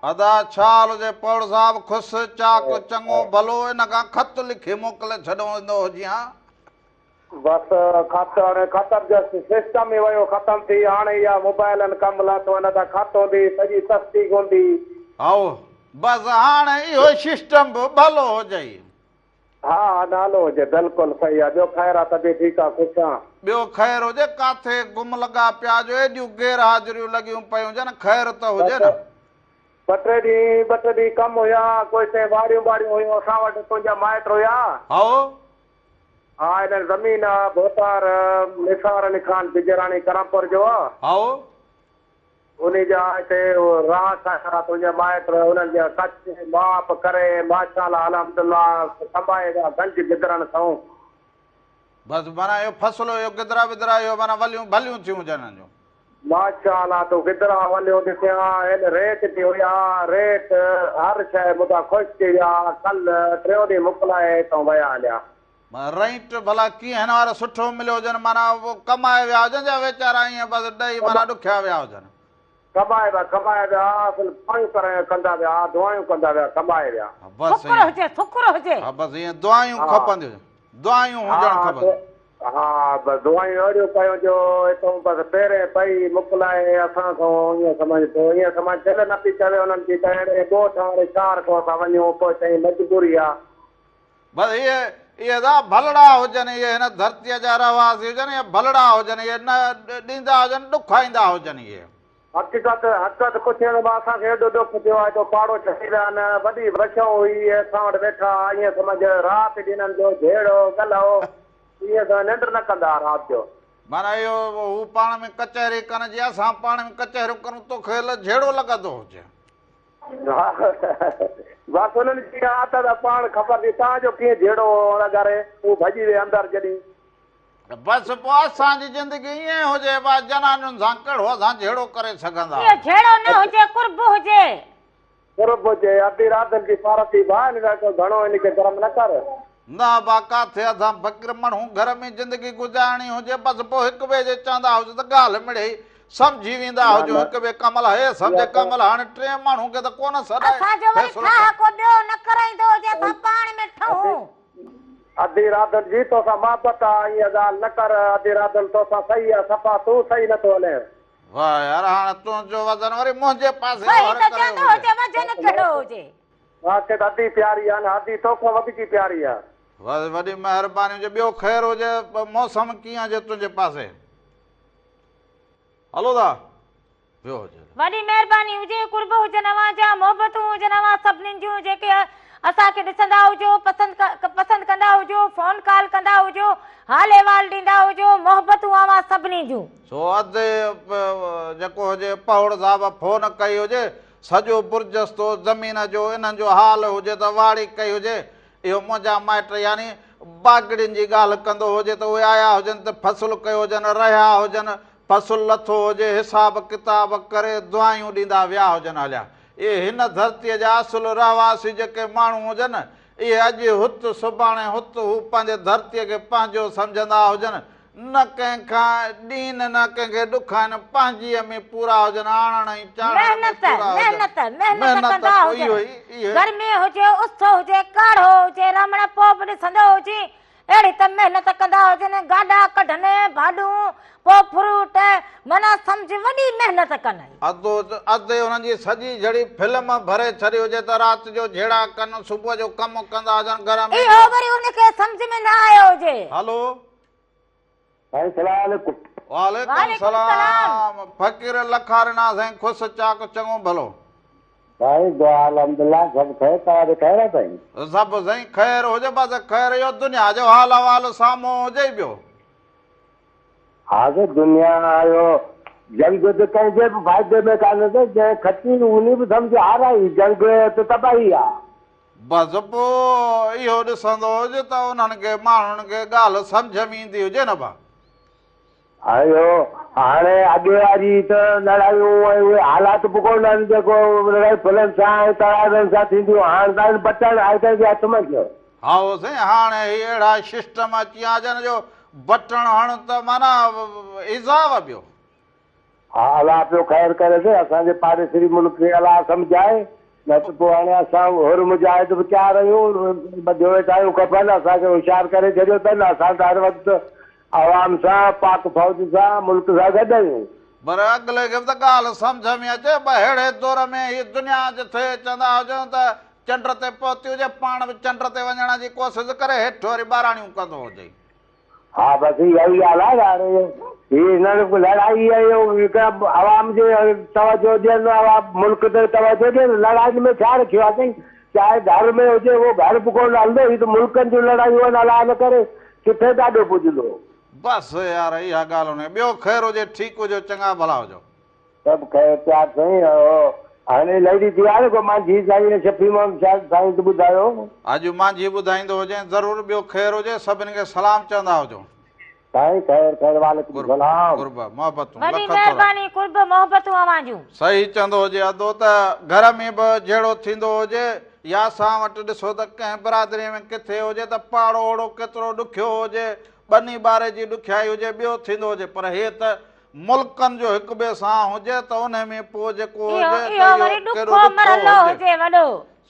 अदा छा हाल हुजे पौड़ साहब ख़ुशि चाक चङो भलो इन खां ख़त लिखी मोकिले छॾो ईंदो हुजे हा बस ख़तम जो सिस्टम ई वियो ख़तम थी हाणे इहा मोबाइलनि कमु लाथो हिन त खत हूंदी सॼी तस्दीक हूंदी आओ बसि हाणे इहो सिस्टम बि भलो हुजे हा नालो हुजे बिल्कुलु सही आहे ॿियो ख़ैर आहे तॾहिं ठीकु आहे ख़ुशि आहे ॿियो ख़ैर हुजे काथे गुम लॻा पिया जो एॾियूं गैर हाज़िरियूं लॻियूं पियूं हुजनि ख़ैर त हुजे न ॿ टे ॾींहं कमु हुया कोई शइ वाड़ियूं हुयूं असां वटि तुंहिंजा माइट हुया आओ हा हिन ज़मीन आहे भोतार निसार अली ख़ान बिजराणी करमपुर जो आहे आओ उन जा हिते रास आहे तुंहिंजा माइट उन्हनि जा कच माप करे माशाअल्लाह अलहमदुल्ला संभाए विया गंज गिदरनि अथऊं बसि माना इहो फसलो इहो गिदरा विदरा इहो माना वलियूं भलियूं थियूं हुजनि जो माशाअल्लाह तूं गिदरा वलियूं ॾिसिया हिन रेट ते हुया रेट हर शइ मूंखां ख़ुशि थी विया कल्ह टियों ॾींहुं मोकिलाए हितां विया हलिया रेट भला कीअं हिन वारो सुठो मिलियो हुजनि माना उहो कमाए विया हुजनि या वीचारा ईअं बसि ॾेई माना ॾुखिया विया हुजनि कमाए विया दुआयूं कंदा विया दुआयूं कंदा विया कमाए विया बसि शुक्र हुजे हा बसि ईअं दुआयूं खपंदियूं दुआयूं हुजणु खपनि हा बसि दुआयूं अहिड़ियूं कयूं जो हितां बसि पहिरें पई मोकिलाए असां खां ईअं समझ दिलि न पई चवे हुननि जी त अहिड़े ॻोठ वारे शहर खां असां वञूं पोइ चई मजबूरी आहे बसि इहे त भलड़ा हुजनि इहे हिन धरतीअ जा रहवासी हुजनि या भलड़ा हुजनि इहे न ॾींदा हुजनि ॾुखाईंदा हुजनि इहे हक़ीक़त कुझु असांखे एॾो दुख थियो आहे जो पाड़ो छॾी विया न वॾी वछो हुई असां वटि वेठा ईअं समझ राति ॾींहंनि जो झेड़ो गलो ईअं त निंड न कंदा राति जो माना इहो हू पाण में कचहरी कनि जी असां पाण में कचहरियूं करूं तोखे झेड़ो लॻंदो हुजे बसि हुननि जी आदत पाण ख़बर थी तव्हांजो कीअं झेड़ो लॻारे हू भॼी वियो अंदरि जॾहिं बसि पोइ असांजी ज़िंदगी ईअं हुजे बसि जनानियुनि सां कहिड़ो असां झेड़ो करे सघंदा झेड़ो न हुजे कुर्ब हुजे अधी राति जी फारसी भाउ घणो हिनखे गरम न कर न बा काथे असां फ़क़ीर माण्हू घर में ज़िंदगी गुज़ारणी हुजे बसि पोइ हिक ॿिए जे चवंदा हुजे त ॻाल्हि मिड़ेई सम्झी वेंदा हुजूं हिक ॿिए कमल हे सम्झे कमल हाणे टे माण्हू खे त कोन अधी राति जी तोसां मोहबत आहे ईअं ॻाल्हि न कर अधी राति तोसां सही आहे सफ़ा तूं सही नथो हले वाह यार हाणे तुंहिंजो वज़न वरी मुंहिंजे पासे अधी प्यारी आहे न अधी तोखां वधीक प्यारी आहे बसि वॾी महिरबानी हुजे ॿियो ख़ैर हुजे मौसम कीअं हुजे तुंहिंजे पासे हलो दा ॿियो हुजे वॾी महिरबानी हुजे कुर्ब हुजनि अवां जा मोहबतूं हुजनि अवां सभिनीनि जूं जेके असांखे ॾिसंदा हुजो पसंदि कंदा हुजो फोन कॉल कंदा हुजो हाल अहिवाल ॾींदा हुजो मोहबतूं अवां सभिनी जूं सो अधु जेको हुजे पौड़ साहिब फोन कई हुजे सॼो बुर्जस्तो ज़मीन जो इन्हनि जो हाल हुजे त वाड़ी कई हुजे इहो मुंहिंजा माइट यानी बागड़ियुनि जी ॻाल्हि कंदो हुजे त उहे आया हुजनि त फ़सुलु कयो हुजनि रहिया हुजनि फ़सुलु लथो हुजे हिसाब किताब करे दुआयूं ॾींदा विया हुजनि हलिया इहे हिन धरतीअ जा असुलु रहवासी जेके माण्हू हुजनि इहे अॼु हुत सुभाणे हुत हू पंहिंजे धरतीअ खे पंहिंजो सम्झंदा हुजनि न कंहिंखां ॾीन न कंहिंखे ॾुख आहिनि पंहिंजीअ में पूरा हुजनि आणण ई गर्मी हुजे उस हुजे काढ़ो हुजे रमण पोइ बि ॾिसंदो हुजे अहिड़ी त महिनत कंदा हुजनि गाॾा कढनि भाॼियूं पोइ फ्रूट माना सम्झ वॾी महिनत कनि अधु हुननि जी सॼी जहिड़ी फिल्म भरे छॾी हुजे त राति जो झेड़ा कनि सुबुह जो कमु कंदा हुजनि घर में इहो वरी हुनखे सम्झ में न आयो हुजे हलो वालेकुम सलाम। फकीर लखारना से खुश चाक चङो भलो भाई दुआ अल्हम्दुलिल्लाह सब खैर तारे खैर है भाई सब सही खैर हुजे बस खैर यो दुनिया जो हाल अहवाल साम्हूं हुजे पियो आगे दुनिया आयो जंग तो कंहिंजे बि फ़ाइदे में कान्हे त जंहिं खटी उन बि सम्झ हाराई जंग त तबाही आहे बस पोइ इहो ॾिसंदो हुजे त उन्हनि खे माण्हुनि खे ॻाल्हि सम्झ में ईंदी हुजे न भा आयो हाणे अॻे वारी त लड़ायूं ऐं उहे हालात बि कोन आहिनि जेको राइफलनि सां ऐं तलवारनि सां थींदियूं हाणे त बटण आहे कंहिंजे हथ में थियो हा साईं हाणे ही अहिड़ा सिस्टम अची विया जन जो बटण हण त माना इज़ाव ॿियो हा अलाह पियो ख़ैर करे से असांजे पाड़ेसरी मुल्क खे अलाह सम्झाए न त पोइ हाणे असां हुर मुजाहिद बि चार आहियूं ॿधियो वेठा आहियूं खपनि असांखे होशियारु करे छॾियो अथनि असां त हर वक़्तु आवाम सां पाक फ़ौज सां मुल्क सां गॾु आहियूं पर अॻिले खे बि त ॻाल्हि सम्झ में अचे अहिड़े दौर में हीअ दुनिया जिथे चवंदा हुजनि त चंड ते पहुती हुजे पाण बि चंड ते वञण जी कोशिशि करे हेठि वरी ॿाराणियूं कंदो हुजे हा बसि इहा ई ॻाल्हि आहे हाणे हीअ हिन लड़ाई आहे आवाम जे तवजो ॾियनि आवाम मुल्क ते तवजो ॾियनि लड़ाई में छा रखियो आहे साईं चाहे घर में हुजे उहो घर बि कोन हलंदो हीअ त मुल्कनि जूं लड़ायूं आहिनि अलाह न करे किथे ॾाढो पुॼंदो बसि यार इहा ॻाल्हि हुन ॿियो ख़ैर हुजे ठीकु हुजे चङा भला हुजो सभु ख़ैर प्यार साईं हाणे लड़ी थी आहे न को मुंहिंजी साईं शफ़ी मोहम्मद साईं त ॿुधायो अॼु मुंहिंजी ॿुधाईंदो हुजे ज़रूरु ॿियो ख़ैर हुजे सभिनी खे सलाम चवंदा हुजो साईं ख़ैर ख़ैर वालेकुम सलाम कुर्ब मोहबतूं वॾी महिरबानी कुर्ब मोहबतूं अवां जूं सही चवंदो हुजे अदो त घर में बि जहिड़ो थींदो हुजे या असां वटि ॾिसो त कंहिं बिरादरीअ में किथे हुजे त पाड़ो ओड़ो केतिरो ॾुखियो हुजे ॿनी ॿारे जी ॾुखियाई हुजे ॿियो थींदो हुजे पर हे त मुल्कनि जो हिक ॿिए सां हुजे त उन में पोइ जेको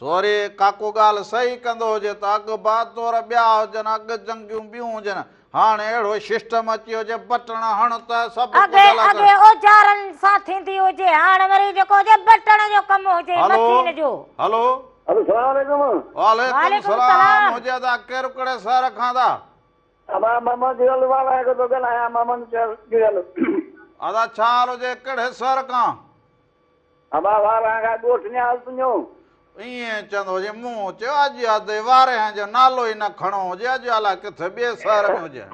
वरी काको ॻाल्हि सही कंदो हुजे त अॻु बहादुर ॿिया हुजनि अॻु जंगियूं ॿियूं हुजनि हाणे अहिड़ो सिस्टम अची हुजे बटण हण त सभु अॻे औजारनि सां थींदी हुजे हाणे वरी जेको हुजे बटण जो कमु हुजे मशीन जो हलो अस्सलाम वालेकुम वालेकुम सलाम हुजे त कहिड़ो कहिड़े शहर खां था अदा छा हाल हुजे कहिड़े शहर खां ईअं चवंदो हुजे मूं चयो अॼु यादि वारे जो नालो ई न खणो हुजे अॼु अलाए किथे ॿिए शहर में हुजे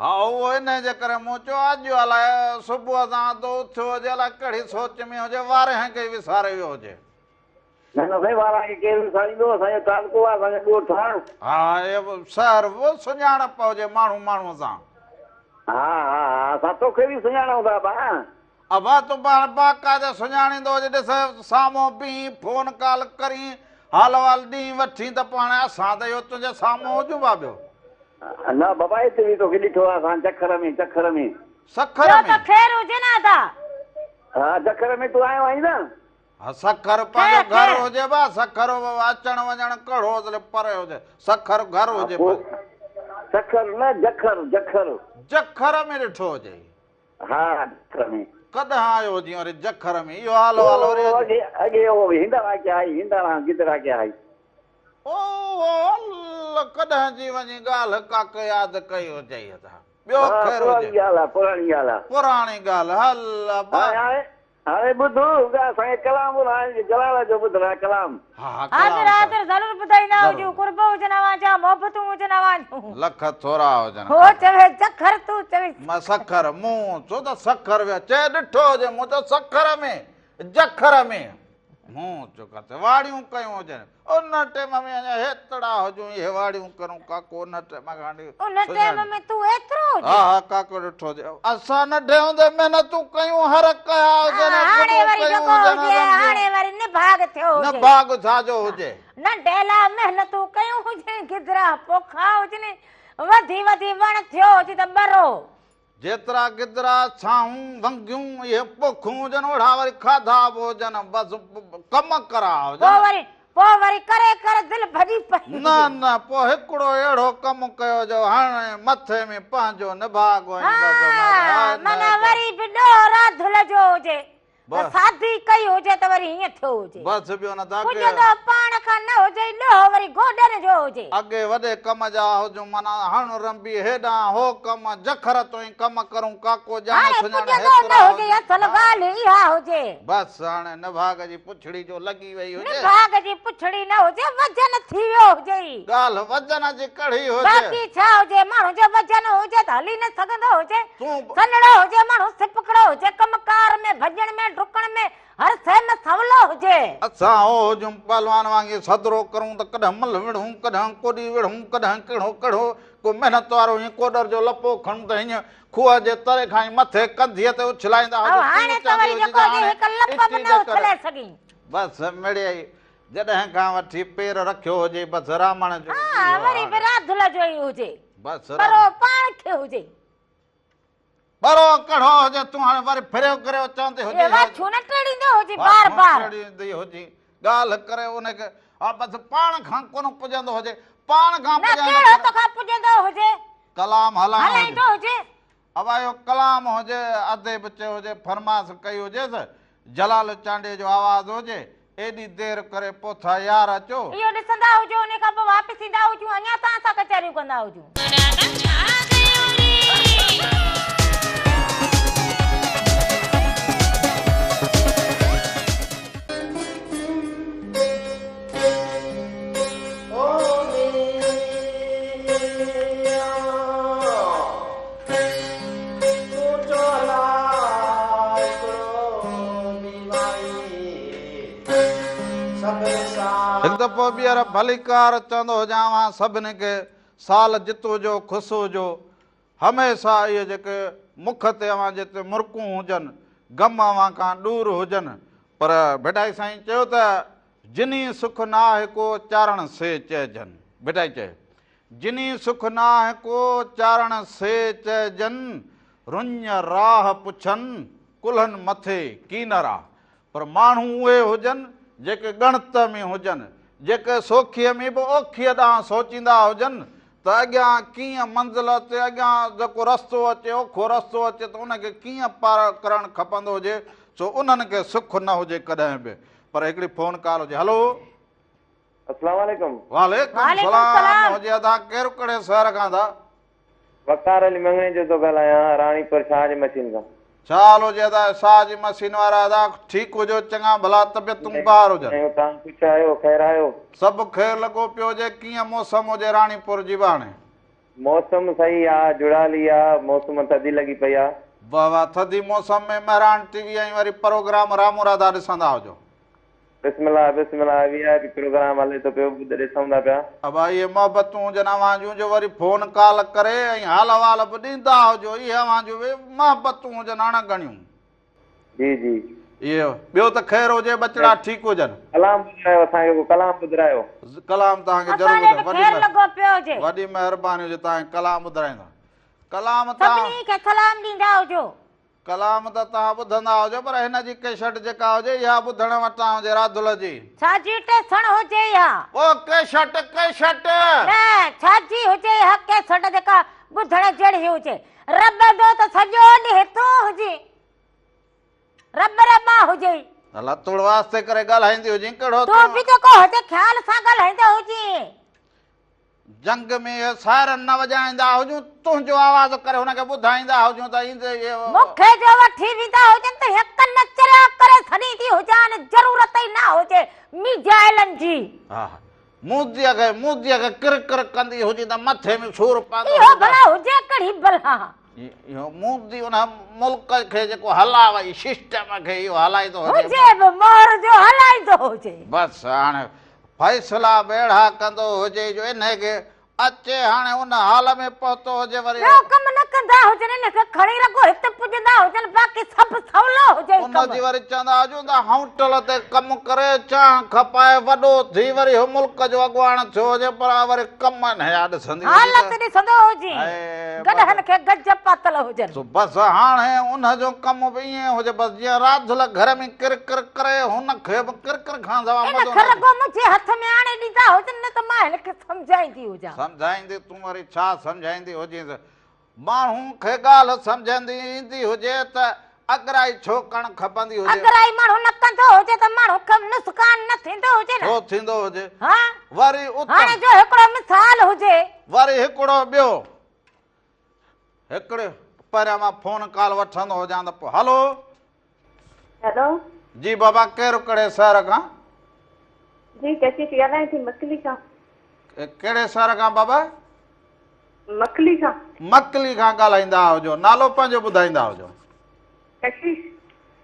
हा उहो इन जे करे मूं चयो अॼु अलाए सुबुह सां अधु उथियो हुजे अलाए कहिड़ी सोच में हुजे वारे खे विसारे वियो हुजे हा शहर सुञाणप हुजे माण्हू माण्हूअ सां अबा तूं पाण बाक़ाइदे सुञाणींदो हुजे ॾिस साम्हूं बीह फोन कॉल करी हाल वाल ॾींहुं वठी त पाण असां त इहो तुंहिंजे साम्हूं हुजूं ॿियो न बाबा हिते तोखे ॾिठो आहे असां चखर में सखर में हा चखर में तूं आयो आहीं न हा सखर पंहिंजो घर हुजे बा सखर अचण वञण कहिड़ो परे हुजे सखर घर हुजे सखर न जखर जखर जखर में ॾिठो हुजे हा जखर में कॾहिं आयो हुजे वरी जखर में इहो हाल वाल वरी अॻे हिंदड़ा के आई हिंदड़ा गिदड़ा के आई ओ कॾहिं जी वञी ॻाल्हि काके यादि कई हुजे ॿियो ख़ैर हुजे पुराणी ॻाल्हि आहे पुराणी ॻाल्हि हल हाणे ॿुधो असांखे कलाम जलाल जो ॿुधणो कलाम ज़रूरु ॿुधाईंदा हुजो कुर्ब हुजनि अवां जा मोहबतूं हुजनि अवां जूं लख थोरा हुजनि हो चवे जखर तूं चवे मां सखर मूं छो त सखर विया चए ॾिठो हुजे मूं त सखर में जखर में मूं चुका वाड़ियूं कयूं हुजनि उन टाइम में अञा हेतिरा हुजूं इहे वाड़ियूं करूं काको उन टाइम में तूं एतिरो हा हा काको ॾिठो हुजे असां नंढे हूंदे महिनतूं कयूं हर कया निभाग छाजो हुजे नंढे लाइ महिनतूं कयूं हुजे गिदरा पोखा हुजनि वधी वधी वण थियो हुजे त बरो जेतिरा गिदरा छाऊं वंगियूं इहे पोखूं हुजनि ओढ़ा वरी खाधा बि हुजनि बसि कम करा हुजनि पोइ वरी करे करे दिलि भॼी पई न न पोइ हिकिड़ो अहिड़ो कमु कयो जो हाणे मथे में पंहिंजो निभाग माना वरी बि ॾोरा धुल जो हुजे शादी कई हुजे त वरी हीअं थियो हुजे बस ॿियो न था पुॼंदो पाण खां न हुजे ॾोह वरी गोॾनि जो हुजे अॻे वॾे कम जा हुजूं माना हण रंबी हेॾां हो कम जखर तो कम करूं काको ॼाण हाणे सुञाण पुॼंदो न हुजे असल ॻाल्हि इहा हुजे बस हाणे निभाग जी पुछड़ी जो लॻी वई हुजे निभाग जी पुछड़ी न हुजे वजन थी वियो हुजे ॻाल्हि वजन जी कढ़ी हुजे बाक़ी छा हुजे माण्हू जो वजन हुजे त हली न सघंदो हुजे तूं सनड़ो हुजे माण्हू सिपकड़ो हुजे कमकार में भॼण में डुकण में हर शइ में सवलो हुजे असां हो हुजूं पहलवान वांगुरु सदरो करूं त कॾहिं मल विढ़ूं कॾहिं कोॾी विढ़ूं कॾहिं कहिड़ो कहिड़ो को महिनत वारो हीअं कोडर जो लपो खणूं त हीअं खूह जे तरे खां ई मथे कंधीअ ते उछलाईंदा हाणे त वरी जेको हिक लप बि न उछले सघी बस मिड़ियई जॾहिं खां वठी पेर रखियो हुजे बस रामण जो वरी बि राधुल जो ई हुजे बस पर पाण खे हुजे बरो कढ़ो हुजे तूं हाणे वरी फिरियो करे चवंदे हुजे छो न टेड़ींदो हुजे बार बार टेड़ींदी हुजे ॻाल्हि करे उनखे हा बस पाण खां कोन पुॼंदो हुजे पाण खां कहिड़ो तोखां पुॼंदो हुजे कलाम हलाईंदो हुजे अब इहो कलाम हुजे अधे बचे हुजे फरमास कई हुजेसि जलाल चांडे जो आवाज़ हुजे एॾी देर करे पोथा यार अचो इहो ॾिसंदा हुजो उन खां पोइ वापसि ईंदा हुजूं अञा तव्हां सां कचहरियूं कंदा हुजूं हिकु दफ़ो ॿीहर भलीकार चवंदो हुजांव सभिनी खे साल जित हुजो ख़ुशि हुजो हमेशह इहे जेके मुख ते अवां जिते मुर्कूं हुजनि गम अवां खां दूर हुजनि पर भेटाई साईं चयो त जिनी सुख न आहे को चारण से चइजनि भेटाई चए जिनी सुख न आहे को चारण से चइजनि रुञ राह पुछनि कुल्हनि मथे कीनरा पर माण्हू उहे हुजनि जेके गणत में हुजनि जेके सोखीअ में बि ओखीअ ॾांहुं सोचींदा हुजनि त अॻियां कीअं मंज़िल ते अॻियां जेको रस्तो अचे ओखो रस्तो अचे त उनखे कीअं पार करणु खपंदो हुजे सो उन्हनि खे सुख न हुजे कॾहिं बि पर हिकिड़ी फोन कॉल हुजे हलो अस्सलाम वालेकुम वालेकुम सलाम हुजे अदा केरु कहिड़े शहर खां था वकार अली मंगणे जो थो ॻाल्हायां राणीपुर शाह जी मशीन खां छा हाल हुजे अदा शाह जी मशीन वारा अदा ठीकु हुजो चङा भला तबियतूं ॿार हुजनि तव्हां कुझु आयो ख़ैर आयो सभु ख़ैर लॻो पियो हुजे कीअं मौसम हुजे राणीपुर जी हाणे मौसम सही आहे जुड़ाली आहे मौसम थधी लॻी पई आहे वाह वाह थधी मौसम में महिरान टीवी ऐं वरी प्रोग्राम रामूराधा ॾिसंदा हुजो बिस्मिल्लाह बिस्मिल्लाह वीआईपी प्रोग्राम हले थो पियो ॾिसूं था पिया अब इहे मोहबतूं हुजनि अवां जूं जो वरी फोन कॉल करे ऐं हाल अहिवाल बि ॾींदा हुजो इहे अवां जूं मोहबतूं हुजनि हाणे घणियूं जी जी इहो ॿियो त ख़ैर हुजे बचड़ा ठीकु हुजनि कलाम ॿुधायो असांखे कलाम ॿुधायो कलाम तव्हांखे ज़रूरु वॾी महिरबानी हुजे तव्हांखे कलाम ॿुधाईंदा कलाम तव्हां कलाम त तव्हां ॿुधंदा हुजो पर हिन जी कैसेट जेका हुजे इहा ॿुधण वटां हुजे राधुल जी छाजी टेसण हुजे या ओ कैसेट न छाजी हुजे इहा कैसेट जेका ॿुधण जहिड़ी हुजे रब जो त सॼो ॾींहुं हितो हुजे रब रबा हुजे अला तोड़ वास्ते करे ॻाल्हाईंदी हुजे कहिड़ो तूं बि जेको हुजे ख़्याल सां ॻाल्हाईंदो हुजे जंग में सायरन न वॼाईंदा हुजूं तुंहिंजो आवाज़ करे हुनखे ॿुधाईंदा हुजूं त ईंदे मूंखे जो वठी वेंदा हुजनि त हिक न चरिया करे छॾी थी हुजान ज़रूरत ई न हुजे मिजाइलनि जी हा मूदीअ खे किर किर कंदी हुजे त मथे में सूर पवंदो इहो भला हुजे कड़ी भला इहो मूदी उन मुल्क खे जेको हलावई सिस्टम खे इहो हलाईंदो हुजे बि मोर जो हलाईंदो हुजे बसि हाणे फैसला बेड़ा कंदो हुजे जो इनखे अचे हाणे उन हाल में पहुतो हुजे वरी कम न कंदा हुजनि इनखे खणी रखो हिते पुॼंदा हुजनि बाक़ी सभु सवलो हुजे उनजी वरी चवंदा हुजूं त होटल ते कमु करे चांहि खपाए वॾो थी वरी हो मुल्क जो अॻुवाण थियो हुजे पर वरी कम न ॾिसंदी हालत ॾिसंदो हुजे गॾहनि खे गज पातल हुजनि बसि हाणे उनजो कम बि ईअं हुजे बसि जीअं राधुल घर में किर किर करे हुनखे बि किर किर खां मुंहिंजे हथ में आणे ॾींदा हुजनि न त मां हिनखे सम्झाईंदी हुजां सम्झाईंदी तूं वरी छा सम्झाईंदी हुजे माण्हू खे ॻाल्हि सम्झंदी ईंदी हुजे त अगराई छो कण खपंदी हुजे अगराई माण्हू न कंदो हुजे त माण्हू कम नुक़सान न थींदो हुजे न छो थींदो हुजे हा वरी हाणे जो हिकिड़ो मिसाल हुजे वरी हिकिड़ो ॿियो हिकिड़े पहिरियां मां फोन कॉल वठंदो हुजां त पोइ हलो हेलो जी बाबा केरु कहिड़े शहर खां जी कशिश ॻाल्हायां थी मकली खां कहिड़े शहर खां बाबा मकली खां मकली खां ॻाल्हाईंदा हुजो नालो पंहिंजो ॿुधाईंदा हुजो कशिश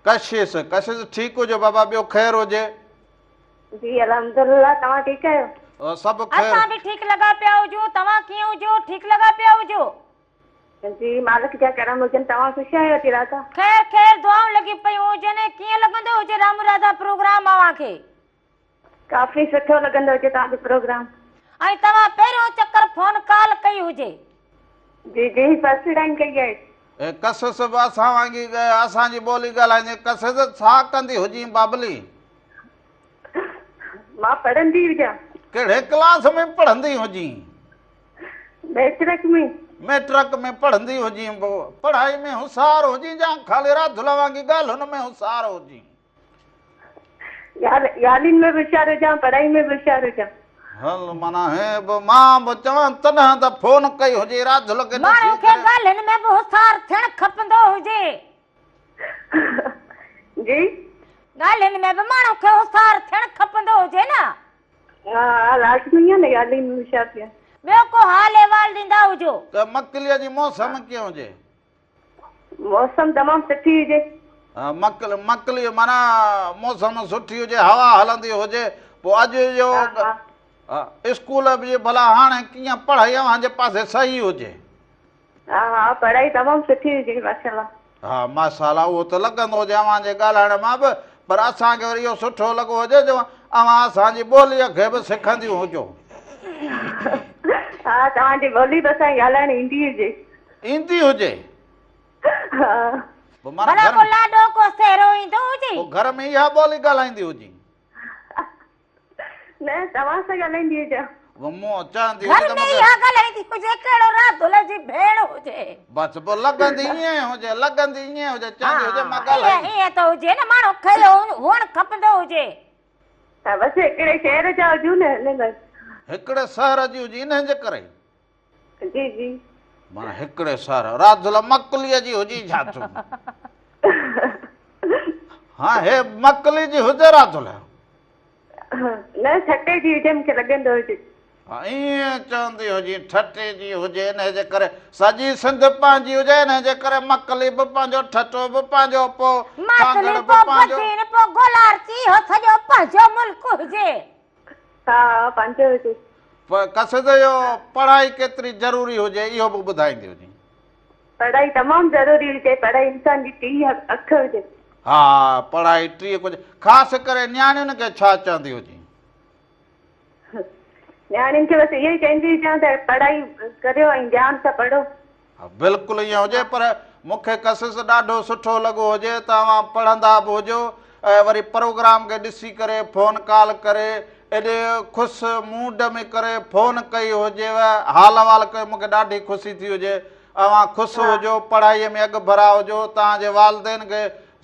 कशिश कशिश ठीकु हुजो बाबा ॿियो ख़ैरु हुजे जी अल्हम्दुलिल्लाह तव्हां ठीकु आहियो सभु ख़ैरु असां बि ठीकु लॻा पिया हुजो तव्हां कीअं हुजो ठीकु लॻा पिया हुजो जी मालिक जा करम हुजनि तव्हां ख़ुशि आहियो थी राधा ख़ैर ख़ैर दुआऊं लॻी पयूं हुजनि कीअं लॻंदो हुजे राम राधा प्रोग्राम अव्हांखे काफ़ी सुठो लॻंदो हुजे तव्हांजो प्रोग्राम ऐं तव्हां पहिरियों चकर फोन कॉल कई हुजे जी जी फर्स्ट टाइम कई आहे कशिश बि असां वांगी असांजी ॿोली ॻाल्हाईंदी कशिश छा कंदी हुजी बाबली मां पढ़ंदी हुजां कहिड़े क्लास में पढ़ंदी हुजी मैट्रिक में मैट्रिक में पढ़ंदी हुजी पढ़ाई में होशियार हुजी या ख़ाली राधुला वांगी ॻाल्हि हुन में होशियार हुजी ॻाल्हियुनि में बि होशियार हुजां पढ़ाई में बि होशियार हुजां हल माना हे मां बि चवां तॾहिं त फोन कई हुजे राधुल खे माण्हू खे ॻाल्हियुनि में बि होशियार थियणु खपंदो हुजे जी ॻाल्हियुनि में बि माण्हू खे होशियार थियणु खपंदो हुजे न हा लाज़मी आहे न ॻाल्हियुनि में होशियार थियणु ॿियो को हाल अहिवाल ॾींदा हुजो त मकलीअ जी मौसम कीअं हुजे मौसम तमामु सुठी हुजे मकली माना मौसम सुठी हुजे हवा हलंदी हुजे पोइ अॼु जो स्कूल बि भला हाणे कीअं पढ़ाई अव्हांजे पासे सही हुजे हा हा पढ़ाई तमामु सुठी हुजे माशाल्लाह हा माशाल्लाह उहो त लॻंदो हुजे अव्हांजे ॻाल्हाइण मां बि पर असांखे वरी इहो सुठो लॻो हुजे जो अव्हां असांजी ॿोलीअ खे बि सिखंदियूं हुजो हा तव्हांजी ॿोली त असांखे ॻाल्हाइण ईंदी हुजे ईंदी हुजे भला को लाॾो को सेरो ईंदो हुजे घर में इहा ॿोली ॻाल्हाईंदी हुजी न तव्हां सां ॻाल्हाईंदी हुजां मूं चवंदी घर में इहा ॻाल्हाईंदी हुजे कहिड़ो राधुल जी भेण हुजे बसि पोइ लॻंदी ईअं हुजे लॻंदी ईअं हुजे चवंदी हुजे मां ॻाल्हाईंदी ईअं त हुजे न माण्हू खे हुअणु खपंदो हुजे हा बसि हिकिड़े शहर जा हुजूं न हिकिड़े शहर जी हुजी इन जे करे जी जी माना हिकिड़े शहर राधुल मकलीअ जी हुजी छा तूं हा हे मकली जी हुजे राधुल न ठटे जी हुजे मूंखे लॻंदो हुजे हा ईअं चवंदी हुजी ठटे जी हुजे इन जे करे सॼी सिंध पंहिंजी हुजे इन जे करे मकली बि पंहिंजो ठटो बि पंहिंजो सॼो पंहिंजो मुल्क हुजे हा पंहिंजो हुजे कसिद जो पढ़ाई केतिरी ज़रूरी हुजे इहो बि ॿुधाईंदी हुजी पढ़ाई तमामु ज़रूरी हुजे पढ़ाई इंसान जी टी अख हुजे हा पढ़ाई टी कुझु ख़ासि करे नियाणियुनि खे छा चवंदी हुजी नियाणियुनि खे बसि इहो ई चवंदी हुजां त पढ़ाई करियो ऐं ध्यानु सां पढ़ो हा बिल्कुलु ईअं हुजे पर मूंखे कसिस ॾाढो सुठो लॻो हुजे तव्हां पढ़ंदा बि हुजो ऐं वरी प्रोग्राम खे ॾिसी करे फोन कॉल करे एॾे ख़ुशि मूड में करे फोन कई हुजेव हाल अहिवाल कयो मूंखे ॾाढी ख़ुशी थी हुजे अव्हां ख़ुशि हुजो पढ़ाईअ में अॻु भरा हुजो तव्हांजे वालदेन खे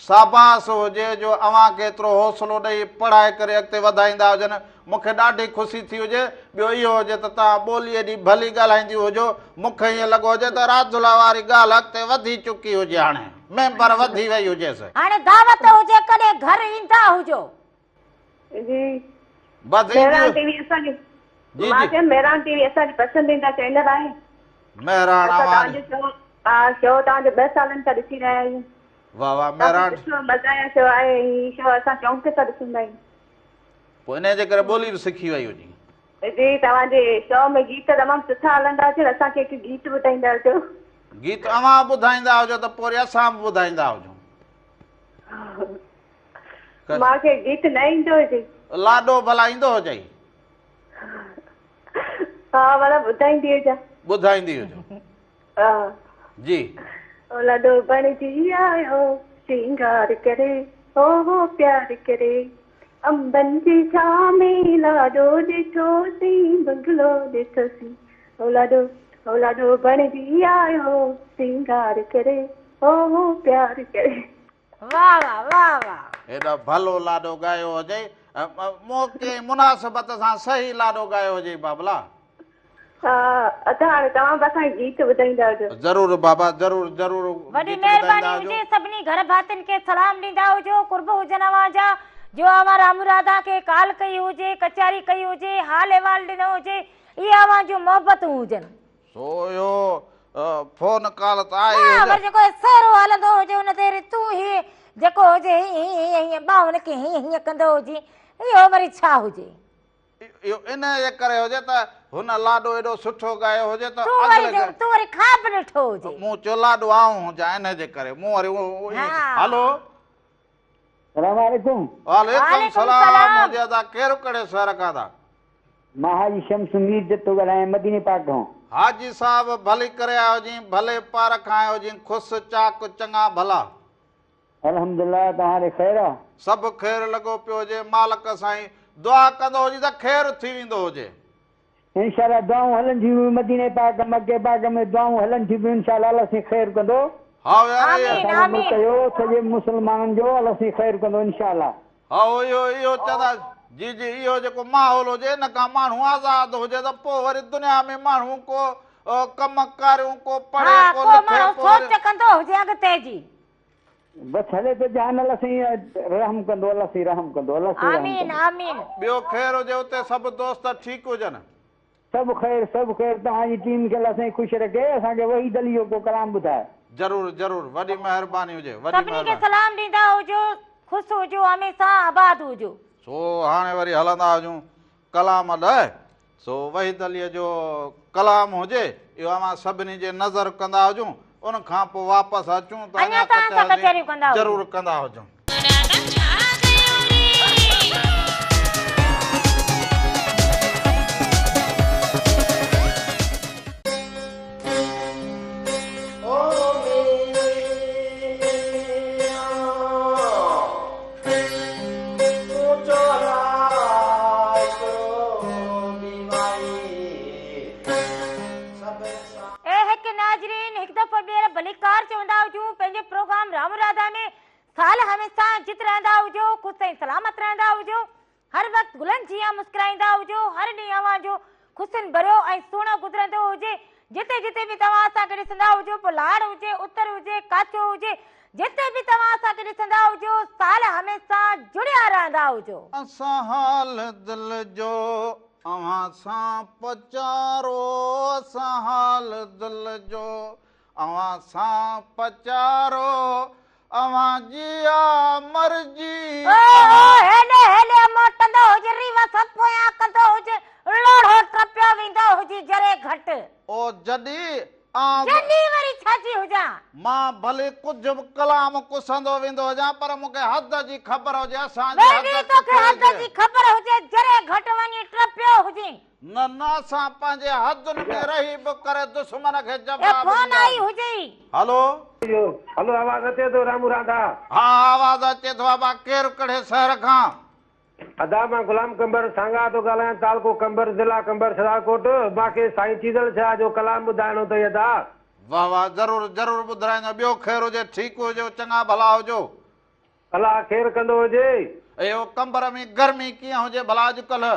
शाबाश हुजे जो अव्हांखे एतिरो हौसलो ॾेई पढ़ाए करे अॻिते वधाईंदा हुजनि मूंखे ॾाढी ख़ुशी थी हुजे ॿियो इहो हुजे त तव्हां ॿोली एॾी भली ॻाल्हाईंदी हुजो मूंखे ईअं लॻो हुजे त राधुला वारी ॻाल्हि अॻिते वधी चुकी हुजे हाणे मेंबर वधी वई हुजेसि हाणे दावत हुजे कॾहिं घर ईंदा हुजो जी बसि मेहरान टीवी असांजी मां चयो मेहरान टीवी असांजी पसंदीदा चैनल आहे मेहरान आवाज़ शो तव्हांजो 2 सालनि खां ॾिसी रहिया आहियूं वाह वाह मेहरान मज़ा शो आहे ही शो असां शौक़ सां ॾिसंदा आहियूं पोइ इन जे करे ॿोली बि सिखी वई हुजी जी तव्हांजे शो में गीत तमामु सुठा हलंदा हुजनि असांखे हिकु गीत ॿुधाईंदा हुजो गीत अव्हां ॿुधाईंदा हुजो त पोइ वरी असां बि ॿुधाईंदा हुजूं मूंखे गीत न ईंदो हुजे लाॾो भला ईंदो हुजे हा भला ॿुधाईंदी हुजां ॿुधाईंदी हुजो हा जी लाॾो बणजी आयो श्रृंगार करे हो प्यार करे अंबनि जी छांव में लाॾो ॾिठोसीं बंगलो ॾिठोसीं लाॾो बणजी आयो श्रृंगार करे हो प्यार करे वाह वाह वाह वाह। एॾो भलो लाॾो ॻायो हुजे मौक़े मुनासिबत सां सही लाॾो ॻायो हुजे बाबला। अदा हाणे तव्हां बि असांखे गीत ॿुधाईंदा हुजो। ज़रूरु बाबा ज़रूरु ज़रूरु। वॾी महिरबानी हुजे। सभिनी घर भातियुनि खे सलाम ॾींदा हुजो। कुर्ब हुजनि अवां जा। जो अवां रामू राधा खे काल कई हुजे, कचारी कई हुजे, हाल अहिवाल ॾिनो हुजे, इहे अवां जूं मोहबतूं हुजनि। सो इहो फोन कॉल त आई जेको सहिरो हलंदो हुजे उन ते तूं ही जेको हुजे हीअं ॿाहुनि खे हीअं कंदो हुजे, इहो वरी छा हुजे? इहो इन जे करे हुजे त हुन लाॾो एॾो सुठो ॻायो हुजे त तूं वरी ख़्वाब ॾिठो हुजे। मूं चयो लाॾो आऊं हुजां इन जे करे मूं वरी हलो सलामकुम। वालेकुम सलाम हुजे। अदा केरु कहिड़े शहर खां था? मां हाजी शम्स मीर जतो ॻाल्हायां मदीने पाक खां। हाजी साहब भली करे आयो जी, भले पार खां आयो जी, ख़ुशि चाक चङा भला? अल्हम्दुलिल्लाह तव्हांखे ख़ैर आहे? सभु ख़ैरु लॻो पियो हुजे। मालिक साईं दुआ कंदो हुजे त ख़ैरु थी वेंदो हुजे। इंशाअल्लाह दुआऊं हलनि थियूं मदीने पाक मके पाक में दुआऊं हलनि थियूं इंशाअल्लाह अल्लाह से ख़ैर कंदो। हा यार कयो सॼे मुस्लमाननि जो अल्लाह से ख़ैर कंदो इंशाअल्लाह। हा इहो चवंदा जी जी इहो जेको माहौल हुजे इन खां माण्हू आज़ादु हुजे त पोइ वरी दुनिया में माण्हू को कम कारियूं को पढ़े को लिखे सोच कंदो हुजे अॻिते जी। बस हले तो जान अल्लाह से रहम कंदो, अल्लाह से रहम कंदो, अल्लाह से आमीन आमीन। ॿियो ख़ैर हुजे उते सभु दोस्त ठीकु हुजनि? सब खैर तव्हांजी टीम खे अल्लाह से ख़ुशि रखे। असांखे वही दलियो को कलाम ॿुधाए। ज़रूरु ज़रूरु वॾी महिरबानी हुजे। सभिनी खे सलाम ॾींदा हुजो। ख़ुशि हुजो, हमेशा आबाद हुजो। सो हाणे वरी हलंदा हुजूं कलाम ॾह। सो वही दलीअ जो कलाम हुजे इहो अवां सभिनी जे नज़र कंदा हुजूं। उन खां पोइ वापसि अचूं त ज़रूरु कंदा हुजूं। भलीकार चवंदा हुजूं पंहिंजे प्रोग्राम राम राधा में साल हमेशा जित रहंदा हुजो, ख़ुशि ऐं सलामत रहंदा हुजो, हर वक़्तु गुलनि जीअं मुस्कुराईंदा हुजो। हर ॾींहुं अवां जो ख़ुशियुनि भरियो ऐं सुहिणो गुज़रंदो हुजे। जिते जिते बि तव्हां असांखे ॾिसंदा हुजो, पुलाड़ हुजे, उत्तर हुजे, काचो हुजे, जिते बि तव्हां असांखे ॾिसंदा हुजो, साल हमेशा जुड़िया रहंदा हुजो। असां हाल दिलि जो अवां सां पचारो, असां हाल दिलि जो अवां सां पचारो, अवां जिया मर्जी हेॾे हेॾे मोटंदो हुजे, रिवस पोयां कंदो हुजे, लोढ़ो ट्रपियो वेंदो हुजे जरे घटि। ओ जॾहिं वरी छाजी हुजां मां भले कुझु बि कलाम कुसंदो वेंदो हुजां पर मूंखे हद जी ख़बर हुजे। असांजी हद जी ख़बर हुजे, जरे घटि वञी ट्रपियो हुजे। न न असां पंहिंजे हदुनि में रही बि करे दुश्मन खे जवाब फोन आई हुजे। हलो हलो आवाज़ अचे थो रामू राधा? हा आवाज़ अचे थो। बाबा केरु कहिड़े शहर खां? अदा मां गुलाम कंबर सांगा थो ॻाल्हायां, तालको कंबर, ज़िला कंबर, सदाकोट। मूंखे साईं चीदल शाह जो कलाम ॿुधाइणो अथई अदा। वाह वाह ज़रूरु ज़रूरु ॿुधाईंदो। ॿियो ख़ैरु हुजे, ठीकु हुजे, चङा भला हुजो, अलाह ख़ैरु कंदो हुजे। इहो कंबर में गर्मी कीअं हुजे भला अॼुकल्ह?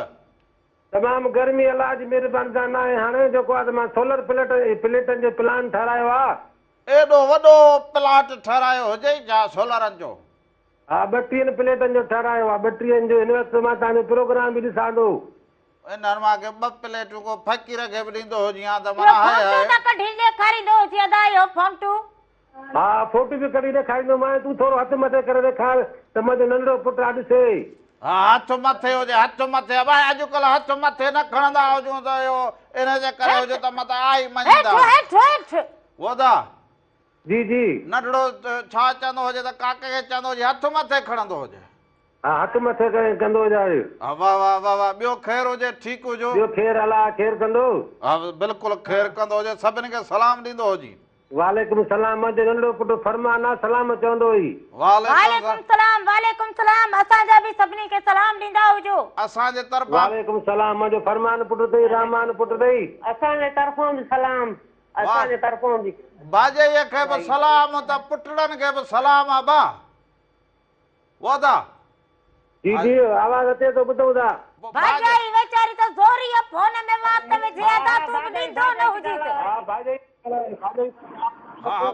तमामु गर्मी अलाह जी महिरबानी सां न आहे। हाणे जेको आहे त मां सोलर प्लेटनि जो प्लान ठारायो आहे। एॾो वॾो प्लाट ठारायो हुजे छा सोलरनि जो? हा 32 प्लेटनि जो ठारायो आहे। 32 जो इन्वेस्ट मां तव्हांजो प्रोग्राम बि ॾिसां थो। इन मां के 2 प्लेटूं को फ़क़ीर खे बि ॾींदो हुजे हा त माना हा फोटो बि कढी ॾेखारींदो मां। तूं थोरो हथु मथे करे ॾेखार त मुंहिंजो नंढड़ो पुटु आहे ॾिसे। हा हथ मथे हुजे, हथ मथे। भाई अॼुकल्ह हथ मथे न खणंदा हुजूं त इहो इन जे करे हुजे त मथां आई मञींदा। वदा जी जी नंढड़ो छा चवंदो हुजे त काके खे चवंदो हुजे हथ मथे खणंदो हुजे। हा हथ मथे कंदो हुजे। वाह वाह वाह वाह। ॿियो ख़ैरु हुजे, ठीकु हुजो? ॿियो ख़ैरु अलाह ख़ैरु कंदो। हा बिल्कुलु ख़ैरु कंदो हुजे। सभिनी खे सलाम ॾींदो हुजे। वालेकुम सलाम। मुंहिंजो नंढड़ो पुटु फरमान आहे, सलाम चवंदो हुई। वालेकुम सलाम वालेकुम सलाम। असांजा बि सभिनी खे सलाम ॾींदा हुजो असांजे तरफ़ां। वालेकुम सलाम। मुंहिंजो फरमान पुटु अथई, रहमान पुटु अथई। असांजे तरफ़ां बि सलाम। असांजे तरफ़ां बि बाजे खे बि सलाम त पुटड़नि खे बि सलाम आहे। बा वादा जी जी आवाज अचे तो ॿुधूं था। भाॼाई वेचारी त ज़ोरी आहे फोन में वात विझे था तू बि ॾींदो न हुजे त हा भाॼाई हाँ हाँ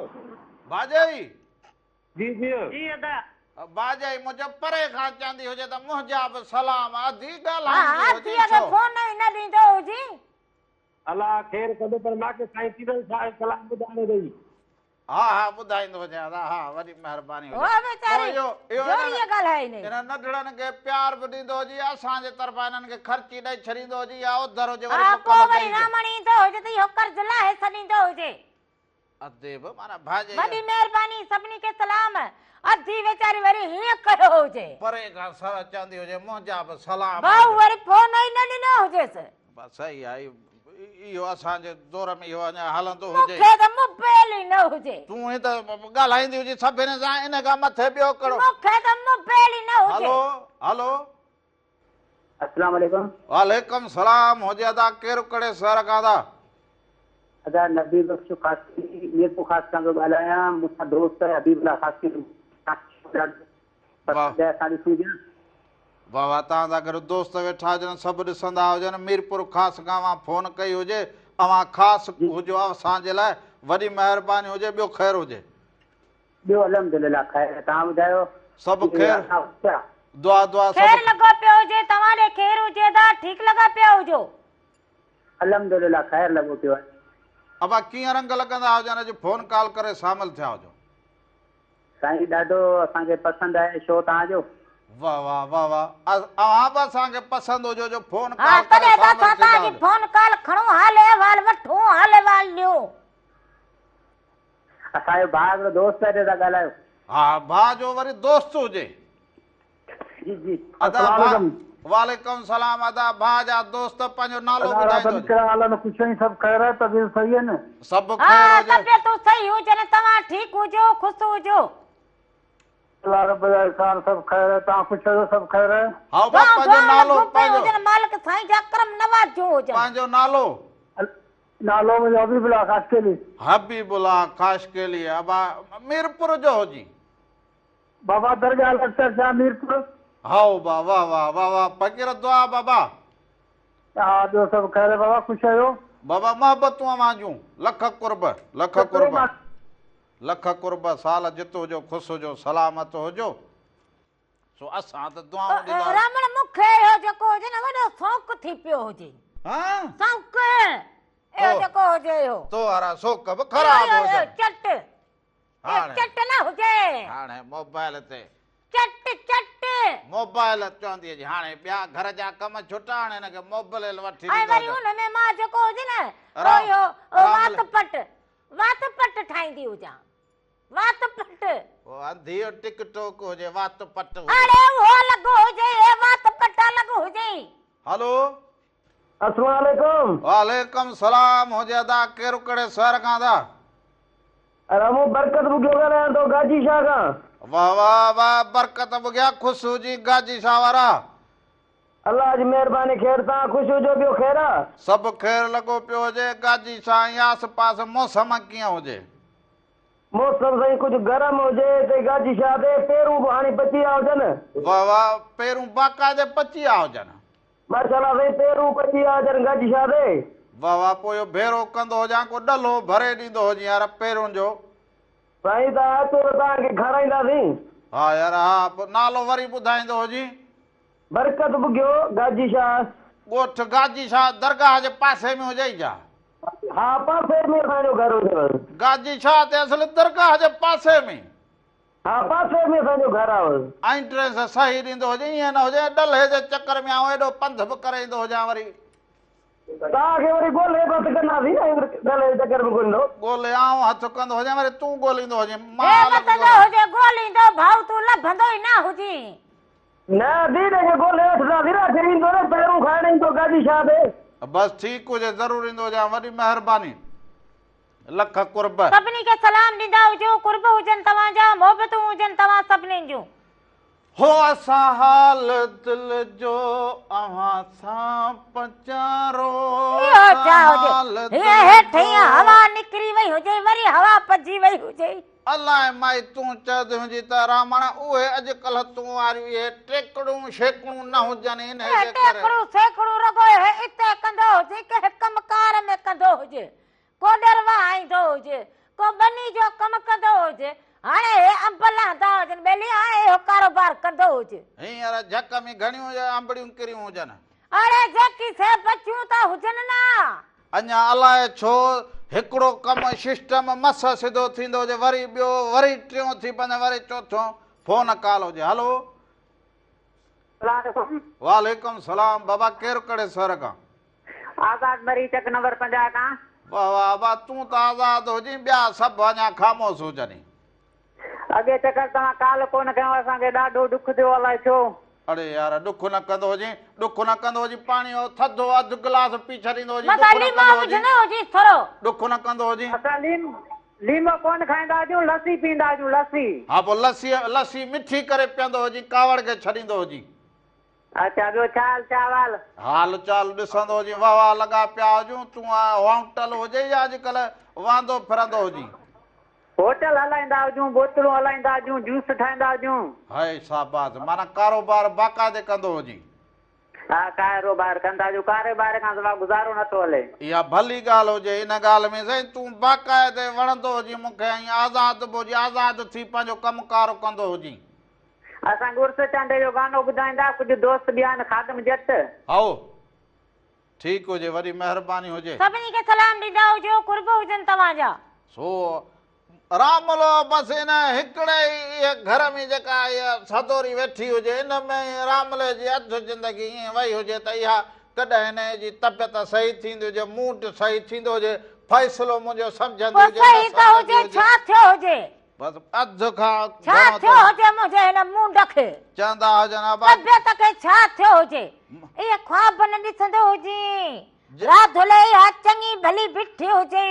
भाॼाई जी जी भाॼाई मुंहिंजो परे खां चवंदी हुजे त मुंहिंजा बि सलाम अधी हा ॻाल्हाईंदी अची हुजे अगरि छो? फोन ई न ॾींदो हुजे अलाह ख़ैर कंदो पर मूंखे साईं तीरन साहिब सलाम ॿुधाइणो अथई। हा हा ॿुधाईंदो हुजे हा वॾी महिरबानी उहा वेचारी ज़ोरी ॻाल्हाए ने हिन नंढड़नि खे प्यार बि ॾींदो हुजे असांजे तरफ़ां हिननि खे ख़र्ची ॾेई छॾींदो हुजे या उधर हुजे वरी हा मोकल पोइ वरी ॾेई रामण ईंदो हुजे त इहो कर्ज़ लाहे छॾींदो हुजे अधे बि माना भाॼाई वॾी महिरबानी सभिनी खे सलाम अधी वेचारी वरी हीअं कयो हुजे परे खां सर चवंदी हुजे मुंहिंजा बि सलाम भाऊ वरी फोन ई न ॾिनो हुजेसि बस सही आहे इहो असांजे दौर में इहो अञा हलंदो हुजे मूंखे त मोबाइल ई न हुजे तूं ही त ॻाल्हाईंदी हुजे सभिनी सां इन खां मथे ॿियो कहिड़ो मूंखे त मोबाइल ई न हुजे हलो हलो अस्सलाम वालेकुम। वालेकुम सलाम हुजे अदा केरु कहिड़े शहर खां था अदा नबी बख्श खासी मीरपुर खास खां थो ॻाल्हायां मुंहिंजा दोस्त हबीबुल्ला खासी बाबा तव्हां सां गॾु दोस्त वेठा हुजनि सभु ॾिसंदा हुजनि मीरपुर ख़ासि खां मां फोन कई हुजे अवां ख़ासि हुजो असांजे लाइ वॾी महिरबानी हुजे ॿियो ख़ैरु हुजे ॿियो अल्हम्दुलिल्लाह ख़ैर तव्हां ॿुधायो सभु ख़ैरु दुआ दुआ खैर सभु लॻो पियो हुजे तव्हां ॾे खैर हुजे त ठीकु लॻा पिया हुजो अल्हम्दुलिल्लाह ख़ैर लॻो पियो आहे। अबा कीअं रंग लॻंदा हुजनि अॼु फोन कॉल करे शामिल थिया हुजो साईं ॾाढो असांखे पसंदि आहे शो तव्हांजो वाह वाह वाह वाह अवां बि असांखे पसंदि हुजो जो फोन हा कॉल करे तॾहिं त शामिल असां थींदा तव्हांजी हुजो फोन कॉल खणो हाल अहिवाल वठो हाल अहिवाल ॾियो असांजो भाउ हिकिड़ो दोस्त आहे था ॻाल्हायो। हा भाउ जो वरी दोस्त हुजे जी जी अदा वालेकुम सलाम अदा भाउ जा दोस्त पंहिंजो नालो ॿुधाईंदो सभु ख़ैर आहे तबियत सही आहे न सभु हा ख़ैरु हुजे तबियतूं सही हुजनि तव्हां ठीकु हुजो ख़ुशि हुजो अल्लाह रब जा एहसान सभु ख़ैर आहे तव्हां ख़ुशि आहियो सभु ख़ैर आहे। हा बा पंहिंजो नालो हुजनि मालिक साईं जा करम नवाजो हुजनि पंहिंजो नालो नालो मुंहिंजो हबीबुल्ला खासकेली हबीबुल्ला खासकेली अबा मीरपुर जो हुजी बाबा दरगाह लश्कर शाह मीरपुर। हाओ बा वाह वाह वाह वाह फ़कीर दुआ बाबा हा ॿियो सभु ख़ैर आहे बाबा ख़ुशि आहियो बाबा मोहबतूं अवां जूं लख कुर्ब लख कुर्ब साल जित हुजो ख़ुशि हुजो सलामत हुजो सो असां त दुआऊं ॾींदा रमण मूंखे इहो जेको हुजे न वॾो शौक़ु थी पियो हुजे हां शौक़ु इहो जेको हुजे इहो तो वारा शौक़ बि ख़राब हुजनि चट चट न हुजे हाणे मोबाइल ते चट मोबाइल चवंदी हुजे हाणे ॿिया घर जा कम छुटा हाणे हिनखे मोबाइल वठी ऐं वरी ॾींदो हुन में मां जेको हुजे न राम- इहो राम- वात पट ठाहींदी हुजां वात पट ओ अंधियो टिकटॉक हुजे वात पट हुजे अरे उहो लॻो हुजे वात पट लॻो हुजे हलो अस्सलाम वालेकुम। वालेकुम सलाम हुजे अदा केरु कहिड़े शहर खां था रामू बरकत बुगियो ॻाल्हायां थो गाजी शाह खां। वाह वाह वाह बरकत बुगिया ख़ुशि हुजी गाजी शाह वारा अल्लाह जी महिरबानी ख़ैर तव्हां ख़ुशि हुजो ॿियो ख़ैर आहे सभु ख़ैरु लॻो पियो हुजे गाजी शाह ऐं आस पास मौसम कीअं हुजे मौसम साईं कुझु गरम हुजे त गाजी शाह ते पेरूं बि हाणे पची विया हुजनि वाह वाह पेरूं बाक़ाइदे पची विया हुजनि माशाल्लाह साईं पेरूं पची विया हुजनि गाजी शाह ते वाह वाह पोइ इहो भेरो कंदो हुजां को ॾलो भरे ॾींदो हुजे यार पेरुनि जो साईं तव्हां अचो त तव्हांखे खाराईंदासीं। हा यार हा पोइ नालो वरी ॿुधाईंदो हुजी बरकत बुगियो गाजी शाह। ॻोठ गाजी शाह दरगाह जे पासे में हुजे छा हा पासे में असांजो घर हुजे गाजी शाह ते असुल दरगाह जे पासे में हा पासे में असांजो घर आहे एंट्रेंस सही ॾींदो हुजे ईअं न हुजे ॾले जे चकर में आऊं एॾो पंध बि करे ईंदो हुजां वरी तव्हांखे वरी ॻोल्हे बसि कंदासीं गले चकर में कोन्ह ॻोल्हे आऊं हथु कंदो हुजां वरी तूं ॻोल्हींदो हुजे हुजे ॻोल्हींदो भाऊ तूं लभंदो ई न हुजी न दीदी खे ॻोल्हे वठंदासीं न ईंदो न पहिरियों खाइण ईंदो गाजी शाह ते बसि ठीकु हुजे ज़रूरु ईंदो हुजां वॾी महिरबानी लख कुर्ब सभिनी खे सलाम ॾींदा हुजो कुर्ब हुजनि तव्हांजा मोहबतूं हुजनि तव्हां सभिनीनि जूं हो असां हाल दिल जो अव्हां सां पचारो इहो छा हुजे हेठि हवा निकिरी वई हुजे वरी हवा पजी वई हुजे अलाए माई तूं चद हुंजी त रामण उहे अॼुकल्ह तूं वारियूं इहे टेकड़ूं शेकड़ूं न हुजनि इन जे करे टेकड़ूं सेकड़ूं रगो इते कंदो हुजे के कमकार में कंदो हुजे को डरवा आईंदो हुजे को बनी जो कम कंदो हुजे हाणे अंब लहंदा हुजनि बेली हाणे इहो कारोबार कंदो हुजे हींअर झक में घणियूं अंबड़ियूं किरियूं हुजनि अरे जेकी से बचियूं त हुजनि न अञा अलाए छो हिकिड़ो कमु सिस्टम मस सिधो थींदो हुजे वरी ॿियो वरी टियों थी पवंदो वरी चौथों फोन कॉल हुजे हलो वालेकुम सलाम बाबा केरु कड़े सर खां आज़ाद मरी चक नंबर 50 खां वाह वाह वाह तूं त आज़ाद हुजी ॿिया सभु अञा ख़ामोश हुजनि अॻे चकर तव्हां काल कोन कयो असांखे ॾाढो ॾुख थियो अलाए छो अरे यार ॾुख न कंदो हुजे ॾुख न कंदो हुजे पाणी जो थधो अधु गिलास पी छॾींदो हुजे ॾुख न कंदो हुजे असां लीमो कोन खाईंदा आहियूं लस्सी पींदा आहियूं लस्सी हा पोइ लस्सी मिठी करे पीअंदो हुजे कावड़ खे छॾींदो हुजे अच्छा ॿियो छा हाल चाल हाल चाल ॾिसंदो हुजे वाह वाह लॻा पिया हुजूं तूं होटल हुजे या अॼुकल्ह वांदो फिरंदो हुजे होटल हलाईंदा हुजूं बोतलूं हलाईंदा हुजूं जूस ठाहींदा हुजूं हाय शाबाश माना कारोबार बाक़ाइदे कंदो हुजे हा कारोबार कंदा हुजूं कारोबार खां सवाइ गुज़ारो नथो हले इहा भली ॻाल्हि हुजे इन ॻाल्हि में साईं तूं बाक़ाइदे वणंदो हुजे मूंखे ऐं आज़ाद बि हुजे आज़ाद थी पंहिंजो कमुकार कंदो हुजे असां गुरस चांडे जो गानो ॿुधाईंदा कुझु दोस्त ॿिया आहिनि खादम जट आओ ठीकु हुजे वरी महिरबानी हुजे सभिनी खे सलाम ॾींदा हुजो कुर्ब हुजनि तव्हांजा सो रामलो बसि इन हिकिड़े इहे घर में जेका इहा सदोरी वेठी हुजे इन में रामले जी अधु ज़िंदगी ईअं वई हुजे त इहा कॾहिं हिन जी तबियत सही थींदी हुजे मूड सही थींदो हुजे फ़ैसिलो मुंहिंजो सम्झंदी हुजे छा थियो हुजे बसि अधु खां छा थियो हुजे मुंहिंजे हिन मूंड खे चवंदा हुजनि तबियत खे छा थियो हुजे इहे ख्वाब न ॾिसंदो हुजे राति हुले इहा चङी भली बीठी हुजे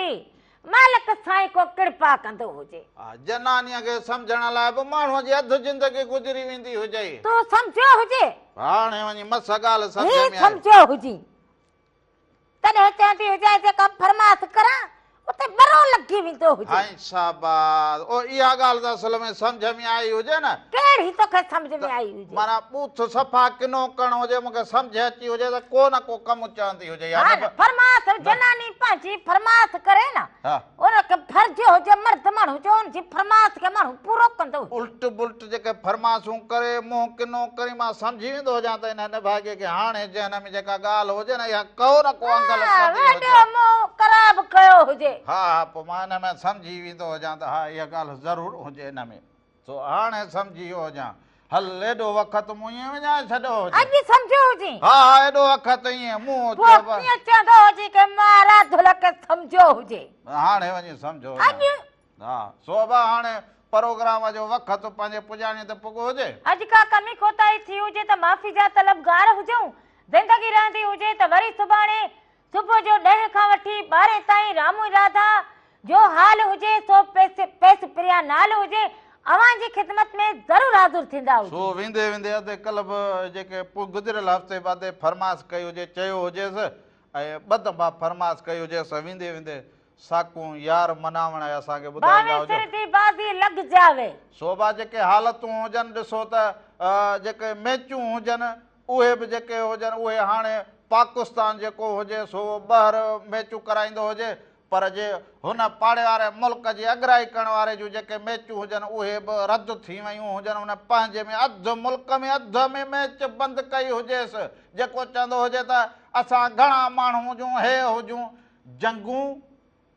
मालिक साईं को कृपा कंदो हुजे जनानीअ खे सम्झण लाइ बि माण्हूअ जी अधु ज़िंदगी गुज़री वेंदी हुजे तूं सम्झियो हुजे हाणे वञी मस ॻाल्हि सम्झ में सम्झियो हुजे तॾहिं चवंदी हुजे जेका फरमाइश करां उते बरो लॻी वेंदो हुजे हाय शाबाश ओ इहा ॻाल्हि त असल में सम्झ में आई हुजे न कहिड़ी तोखे सम्झ में आई हुजे माना बूथ सफ़ा किनो करणो हुजे मूंखे सम्झ अची हुजे त को न को कमु चवंदी हुजे फरमाइश जनानी पंहिंजी फरमाइश करे न उनखे फर्ज़ हुजे मर्द माण्हू जो उनजी फरमाइश खे माण्हू पूरो कंदो उल्ट बुल्ट जेके फरमाइशूं करे मुंहुं किनो करे मां सम्झी वेंदो हुजां त हिन भाग्य खे हाणे जहन में जेका ॻाल्हि हुजे न इहा को न को अंगल ख़राब कयो हुजे हा हा पोइ मां हिन में सम्झी वेंदो हुजां त हा इहा ॻाल्हि ज़रूरु हुजे हिन में सो हाणे सम्झी वियो हुजां हल एॾो वक़्तु मूं ईअं विञाए छॾियो हुजे अॼु सम्झो हुजे हा हा एॾो वक़्तु ईअं मूं चवंदो हुजे कि मां राधुल खे सम्झो हुजे हाणे वञी सम्झो हा सोभा हाणे प्रोग्राम जो वक़्तु पंहिंजे पुॼाणी ते पुॻो हुजे अॼु का कमी कोताही थी हुजे त माफ़ी जा तलबगार हुजूं ज़िंदगी रहंदी हुजे त वरी सुभाणे सुबुह जो 10 खां वठी 12 ताईं रामू राधा जो हाल हुजे सो पैस प्रिया नाल हुजे अवां जी ख़िदमत में ज़रूर हाज़िर थींदा हुजे सो वेंदे वेंदे अधे कल्ह जेके गुज़िरियल हफ़्ते बादे फरमाइश कई हुजे चयो हुजेसि ऐं ॿ दफ़ा फरमाइश कई हुजेसि वेंदे वेंदे साकूं यार मनावण असांखे ॿुधाईंदा हुजो बाज़ी लॻ जावे शोभा जेके हालतूं हुजनि ॾिसो त जेके मैचूं हुजनि उहे बि जेके हुजनि उहे हाणे पाकिस्तान जेको हुजे सो ॿाहिरि मैचूं कराईंदो हुजे पर जे हुन पाड़े वारे मुल्क जी अॻराई करण वारे जूं जेके मैचूं हुजनि उहे बि रद्द थी वियूं हुजनि हुन पंहिंजे में अधु मुल्क में अधु में मैच बंदि कई हुजेसि जेको चवंदो हुजे त असां घणा माण्हू हुजूं हे हुजूं जंगूं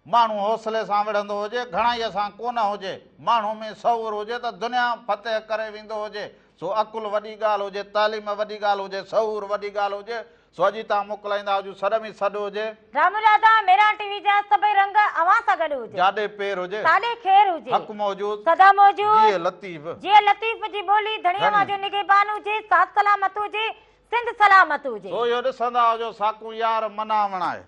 माण्हू हौसले सां विढ़ंदो हुजे घणाईअ सां कोन हुजे माण्हू में सौर हुजे त दुनिया फतेह करे वेंदो हुजे सो अकुल वॾी ॻाल्हि हुजे तालीम वॾी ॻाल्हि हुजे सौर वॾी ॻाल्हि हुजे सो अॼु तव्हां मोकिलाईंदा हुजो सॾ में सॾ हुजे राम राधा मेरा टीवी जा सभई रंग अवां सां गॾु हुजे जाॾे पेर हुजे साॾे खेर हुजे हक़ मौजूद सदा मौजूद जीअं लतीफ़ जी ॿोली धणिया जो निगहबान हुजे साथ सलामत हुजे सिंध सलामत हुजे सो इहो ॾिसंदा हुजो साकूं यार मनावण आहे